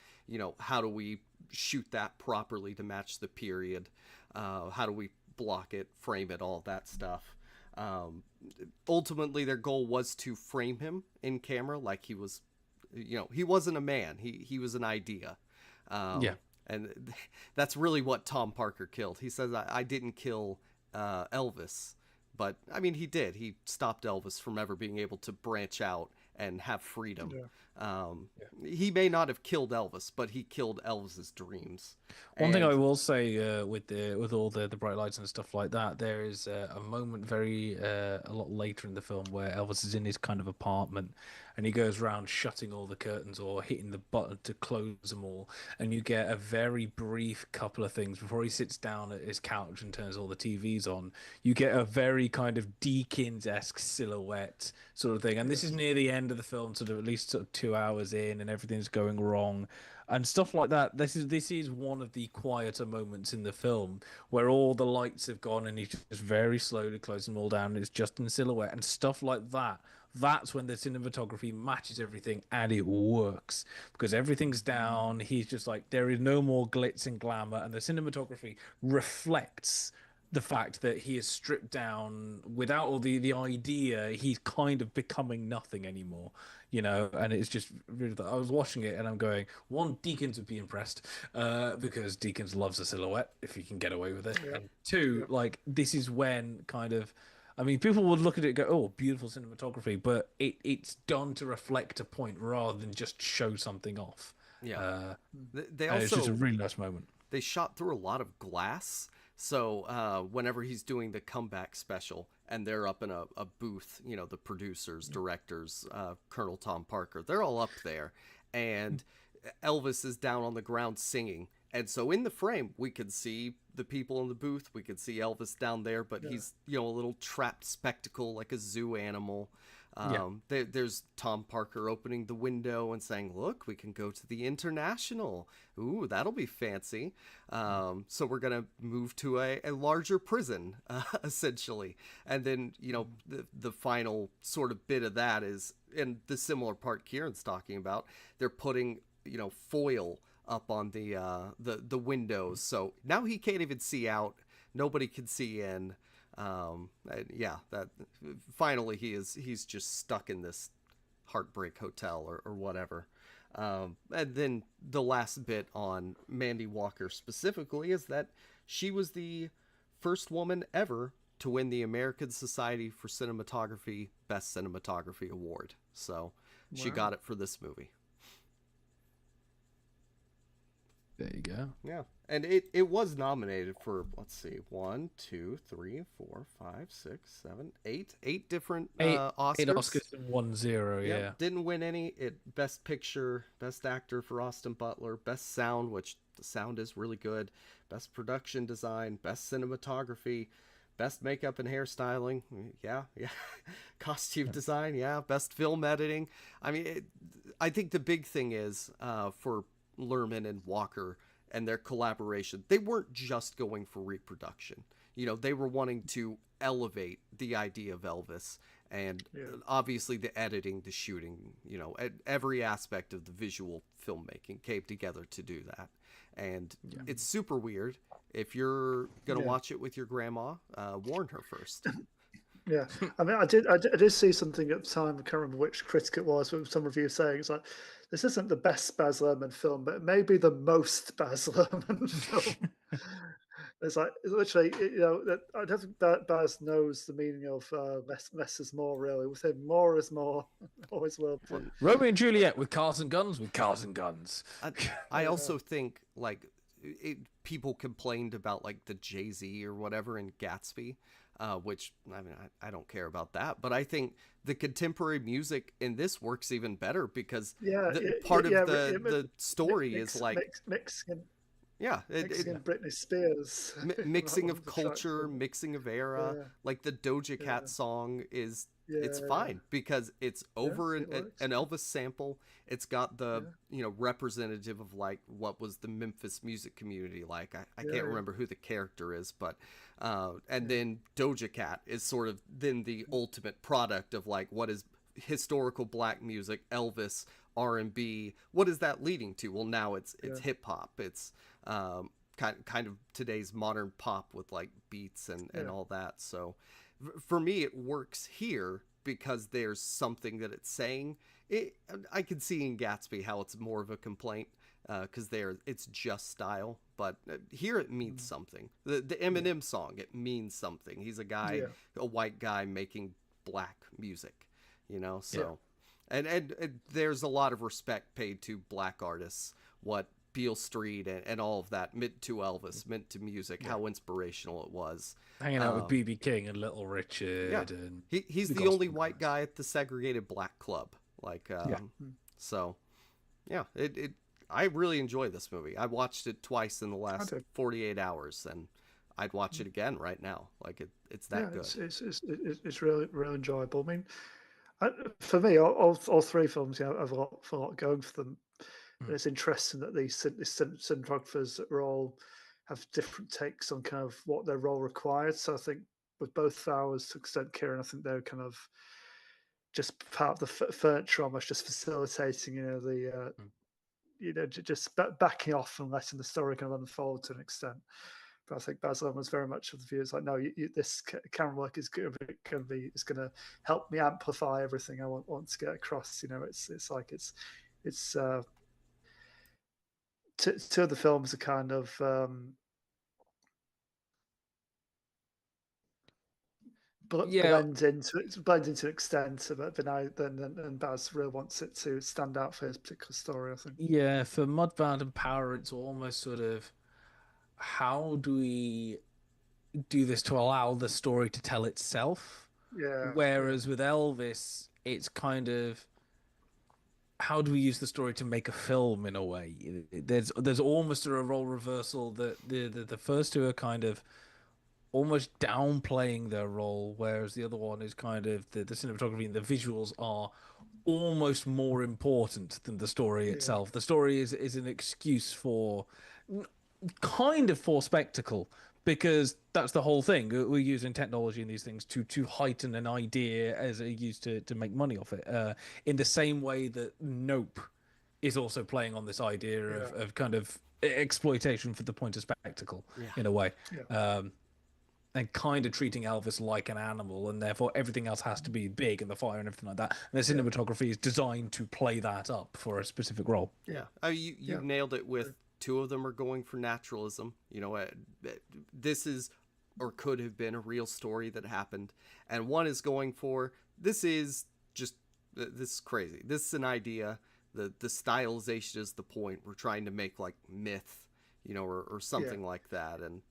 how do we shoot that properly to match the period? How do we block it, frame it, all that stuff? Ultimately their goal was to frame him in camera like he was, he wasn't a man, he was an idea. And that's really what Tom Parker killed. He says, I didn't kill Elvis, but I mean he did. He stopped Elvis from ever being able to branch out and have freedom. He may not have killed Elvis, but he killed Elvis's dreams. One thing I will say with all the bright lights and stuff like that, there is a moment a lot later in the film where Elvis is in his kind of apartment and he goes around shutting all the curtains or hitting the button to close them all, and you get a very brief couple of things before he sits down at his couch and turns all the TVs on. You get a very kind of Deakins-esque silhouette sort of thing, and this is near the end of the film, sort of at least sort of 2 hours in, and everything's going wrong and stuff like that. This is one of the quieter moments in the film where all the lights have gone and he's just very slowly closing them all down, and it's just in silhouette and stuff like that. That's when the cinematography matches everything and it works, because everything's down. He's just like, there is no more glitz and glamour, and the cinematography reflects the fact that he is stripped down without all the idea. He's kind of becoming nothing anymore, and it's just really, I was watching it and I'm going, one, Deakins would be impressed because Deakins loves a silhouette if he can get away with it. And two, like, this is when kind of, I mean, people would look at it and go, oh, beautiful cinematography, but it's done to reflect a point rather than just show something off. They also, it's just a really nice moment. They shot through a lot of glass. So whenever he's doing the comeback special and they're up in a booth, the producers, directors, Colonel Tom Parker, they're all up there. And Elvis is down on the ground singing. And so in the frame, we could see the people in the booth. We could see Elvis down there, but Yeah. he's, a little trapped spectacle like a zoo animal. Yeah. There's Tom Parker opening the window and saying, "Look, we can go to the International. Ooh, that'll be fancy." So we're gonna move to a larger prison, essentially. And then the final sort of bit of that is in the similar part Kieran's talking about. They're putting foil up on the windows, so now he can't even see out. Nobody can see in. Yeah, that finally he's just stuck in this heartbreak hotel or whatever. And then the last bit on Mandy Walker specifically is that she was the first woman ever to win the American Society for Cinematography Best Cinematography Award. So she Wow. got it for this movie. There you go. Yeah. And it was nominated for, let's see, 1, 2, 3, 4, 5, 6, 7, 8 different Oscars. 8 Oscars and 1-0, Yep, yeah. didn't win any. Best Picture, Best Actor for Austin Butler, Best Sound, which the sound is really good, Best Production Design, Best Cinematography, Best Makeup and Hairstyling, yeah, Costume Design, yeah, Best Film Editing. I mean, I think the big thing is for Lerman and Walker and their collaboration, they weren't just going for reproduction. They were wanting to elevate the idea of Elvis, and Yeah. obviously the editing, the shooting, every aspect of the visual filmmaking came together to do that. And it's super weird. If you're gonna Yeah. watch it with your grandma, warn her first. Yeah, I mean, I did see something at the time. I can't remember which critic it was, but some review saying it's like this isn't the best Baz Luhrmann film, but it may be the most Baz Luhrmann film. It's like it's literally, that I don't think that Baz knows the meaning of less is more. Really, with him, more is more. Always will be. Well, Romeo and Juliet with cars and guns, with cars and guns. I also think like people complained about like the Jay-Z or whatever in Gatsby, which I mean I don't care about that, but I think the contemporary music in this works even better because Yeah, part yeah, of the story is like mixing yeah in Britney Spears. mixing One of the tracks culture, on it. mixing of era. Yeah, Like the Doja Cat yeah, song is it's yeah, fine because it's yeah. over It works. an Elvis sample. It's got the Yeah, representative of like what was the Memphis music community like. I yeah, can't yeah, remember who the character is, but and yeah. then Doja Cat is sort of then the ultimate product of like what is historical black music, Elvis, R&B. What is that leading to? Well, now it's Yeah. hip hop. It's kind of today's modern pop with like beats and Yeah, all that. So for me, it works here because there's something that it's saying. I can see in Gatsby how it's more of a complaint because it's just style, but here it means mm, something. The yeah, Eminem song, it means something. He's yeah, a white guy making black music, Yeah. so and there's a lot of respect paid to black artists. What Beale Street and all of that meant to Elvis, meant to music, Yeah. how inspirational it was. Hanging out with Um, BB King and Little yeah, Richard and he's the the only Gospel white Guys. guy at the segregated black club. Like, Yeah. mm, so yeah, it I really enjoy this movie. I watched it twice in the I last do. 48 hours, and I'd watch it Mm. again right now. Like it's Yeah, that good. it's really really enjoyable. I mean, I, for me, all three films, have a lot going for them. And Mm. it's interesting that these cinematographers are all have different takes on kind of what their role required. So I think with both ours to extent Kieran, I think they're kind of just part of the furniture, almost just facilitating, Mm. just backing off and letting the story kind of unfold to an extent. But I think Baz Luhrmann was very much of the view. It's like, no, this camera work is going to be is going to help me amplify everything I want to get across. It's like it's two of the films are kind of Yeah, blend into an extent, but now then Baz really wants it to stand out for his particular story. I think. yeah. For Mudbound and Power, it's almost sort of how do we do this to allow the story to tell itself? Yeah, yeah, Whereas with Elvis, it's kind of how do we use the story to make a film in a way? There's almost a role reversal that the first two are kind of almost downplaying their role, whereas the other one is kind of the cinematography and the visuals are almost more important than the story itself. The story is an excuse for kind of for spectacle, because that's the whole thing. We're using technology and these things to heighten an idea as a used to make money off it. In the same way that Nope is also playing on this idea of kind of exploitation for the point of spectacle in a way. And kind of treating Elvis like an animal, and therefore everything else has to be big and the fire and everything like that. And the cinematography is designed to play that up for a specific role. You nailed it with two of them are going for naturalism. You know, this is or could have been a real story that happened, and one is going for this is crazy. This is an idea. The stylization is the point. We're trying to make like myth, you know, or something like that, and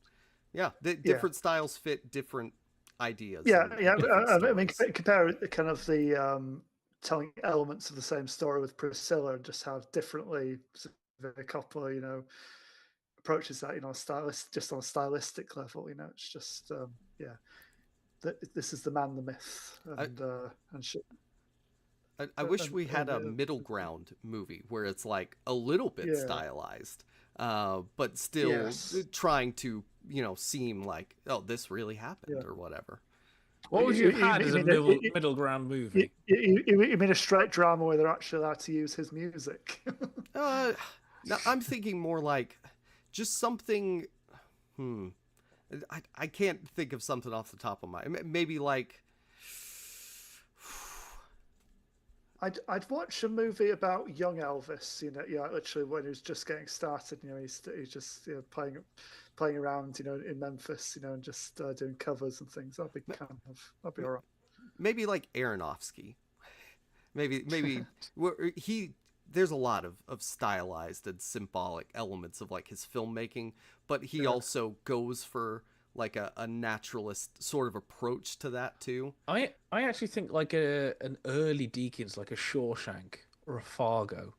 different styles fit different ideas. I mean, compare kind of the telling elements of the same story with Priscilla, and just have differently a couple, you know, approaches that, you know, just on a stylistic level. You know, it's just this is the man, the myth, and shit. I wish we had a middle ground movie where it's like a little bit stylized, but still trying to, you know, seem like, oh, this really happened or whatever. What would you have had as a middle ground movie? You mean a straight drama where they're actually allowed to use his music? No, I'm thinking more like just something. I can't think of something off the top of my. Maybe like. I'd watch a movie about young Elvis, you know, literally when he was just getting started. You know, he's just, you know, playing around, you know, in Memphis, you know, and just doing covers and things. That'd be all right. Maybe like Aronofsky. Maybe where there's a lot of stylized and symbolic elements of like his filmmaking, but he also goes for like a naturalist sort of approach to that too. I actually think like an early Deakins, like a Shawshank or a Fargo,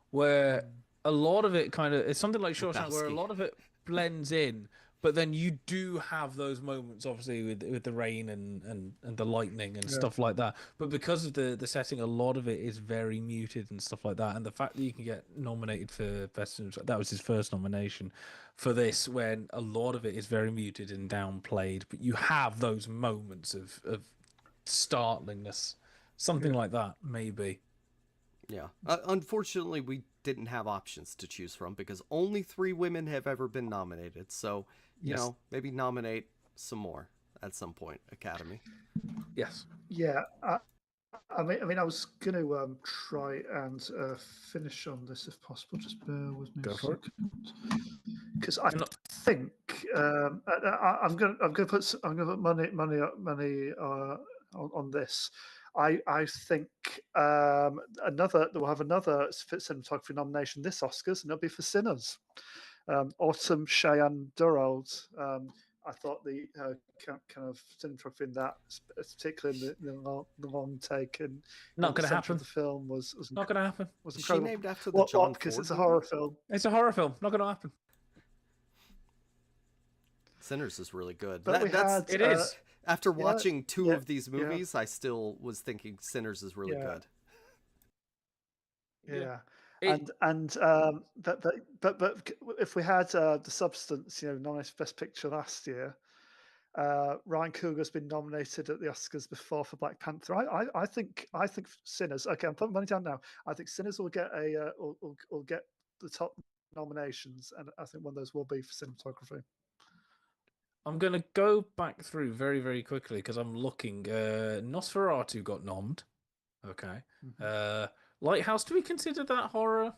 where a lot of it kind of it's something like Shawshank, where a lot of it blends in, but then you do have those moments, obviously with the rain and the lightning and stuff like that. But because of the setting, a lot of it is very muted and stuff like that. And the fact that you can get nominated for best, that was his first nomination for this, when a lot of it is very muted and downplayed, but you have those moments of startlingness, something like that, maybe. Yeah. Unfortunately, we didn't have options to choose from because only 3 women have ever been nominated. So, you know, maybe nominate some more at some point, Academy. Yes. Yeah. I mean, I was going to try and finish on this if possible. Just bear with me. Go for it. Because I think I'm going to put money on this. I think we'll have another cinematography nomination this Oscars, and it'll be for Sinners. Autumn Cheyenne Durald. I thought the kind of cinematography in that, particularly in the long take and not going to happen. The film was not going to happen. Was incredible. She named after the John because Ford it's a movie? horror film. It's a horror film. Not going to happen. Sinners is really good. It is. After watching 2 of these movies, I still was thinking Sinners is really good. Yeah. But if we had The Substance, you know, nominated for Best Picture last year, Ryan Coogler's been nominated at the Oscars before for Black Panther. I think Sinners. Okay, I'm putting money down now. I think Sinners will get will get the top nominations, and I think one of those will be for cinematography. I'm going to go back through very, very quickly because I'm looking. Nosferatu got nommed. Okay. Lighthouse, do we consider that horror?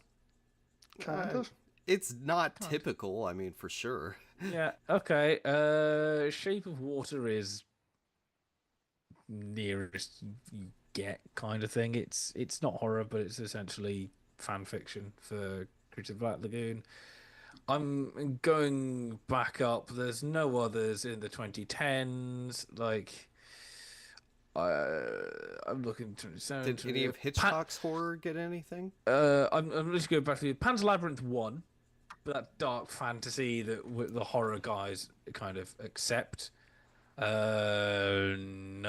Kind of. It's not typical, I mean, for sure. Yeah, okay. Shape of Water is nearest you get kind of thing. It's not horror, but it's essentially fan fiction for Creature of the Black Lagoon. I'm going back up. There's no others in the 2010s. Like, I'm looking to. Did any of Hitchcock's horror get anything? I'm just going back to Pan's Labyrinth 1, but that dark fantasy that the horror guys kind of accept. Nothing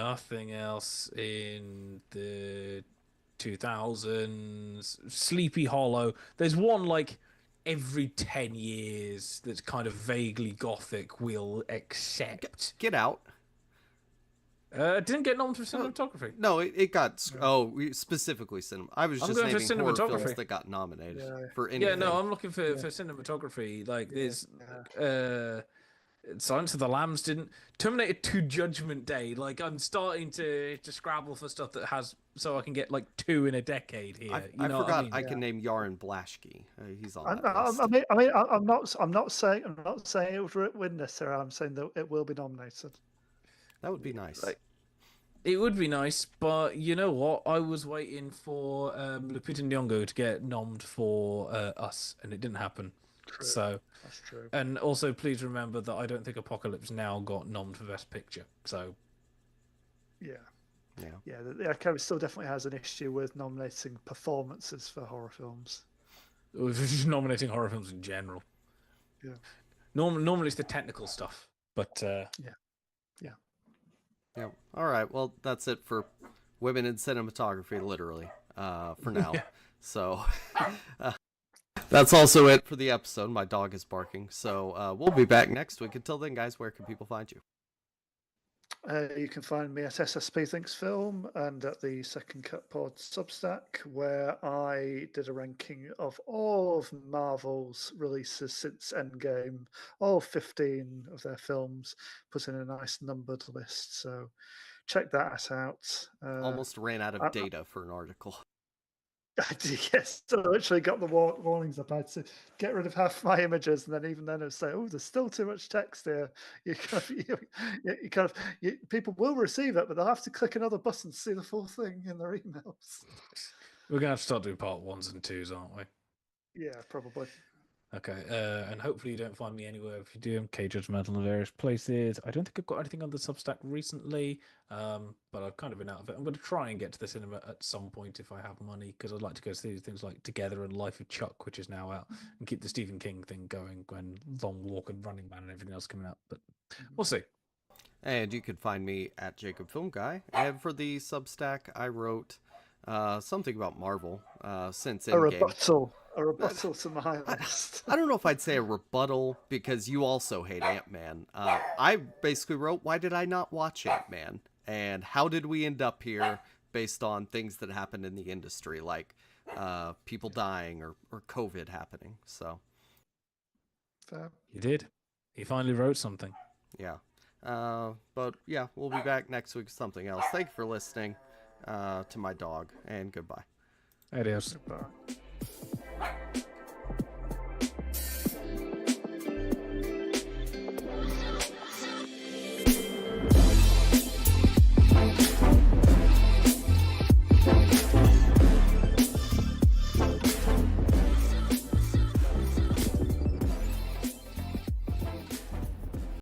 else in the 2000s. Sleepy Hollow. There's one like every 10 years that's kind of vaguely gothic we'll accept. Get Out. It didn't get nominated for cinematography. No, it got. Specifically cinema. I was just naming horror films that got nominated for anything. Yeah, no, I'm looking for cinematography. Like there's Silence of the Lambs didn't. Terminator 2 Judgment Day. Like I'm starting to scrabble for stuff that has, so I can get like 2 in a decade here. I forgot I can name Yaron Blaschke. He's on that list. I'm not saying it would win this. Sarah. I'm saying that it will be nominated. That would be nice. It would be nice, but you know what? I was waiting for Lupita Nyong'o to get nommed for Us, and it didn't happen. True. So that's true. And also, please remember that I don't think Apocalypse Now got nommed for Best Picture. So the Academy still definitely has an issue with nominating performances for horror films. Just nominating horror films in general. Yeah. Normally it's the technical stuff, but Yeah. All right. Well, that's it for women in cinematography, literally, for now. So that's also it for the episode. My dog is barking. So we'll be back next week. Until then, guys, where can people find you? You can find me at SSP Thinks Film and at the Second Cut Pod Substack, where I did a ranking of all of Marvel's releases since Endgame, all 15 of their films, put in a nice numbered list. So check that out. Almost ran out of data for an article. Yes, I literally got the warnings up. I had to get rid of half my images, and then even then, I'd say, "Oh, there's still too much text here." People will receive it, but they'll have to click another button to see the full thing in their emails. we're gonna have to start doing part 1s and 2s, aren't we? Yeah, probably. Okay, and hopefully you don't find me anywhere. If you do, I'm Judgmental in various places. I don't think I've got anything on the Substack recently, but I've kind of been out of it. I'm going to try and get to the cinema at some point if I have money, because I'd like to go see things like Together and Life of Chuck, which is now out, and keep the Stephen King thing going when Long Walk and Running Man and everything else coming out. But we'll see. And you can find me at Jacob Film Guy. And for the Substack, I wrote something about Marvel since Endgame. A rebuttal to my list. I don't know if I'd say a rebuttal, because you also hate Ant-Man. I basically wrote, why did I not watch Ant-Man? And how did we end up here based on things that happened in the industry, like people dying or COVID happening. So you did. You finally wrote something. Yeah. But yeah, we'll be back next week with something else. Thank you for listening to my dog, and goodbye. Adios. Goodbye.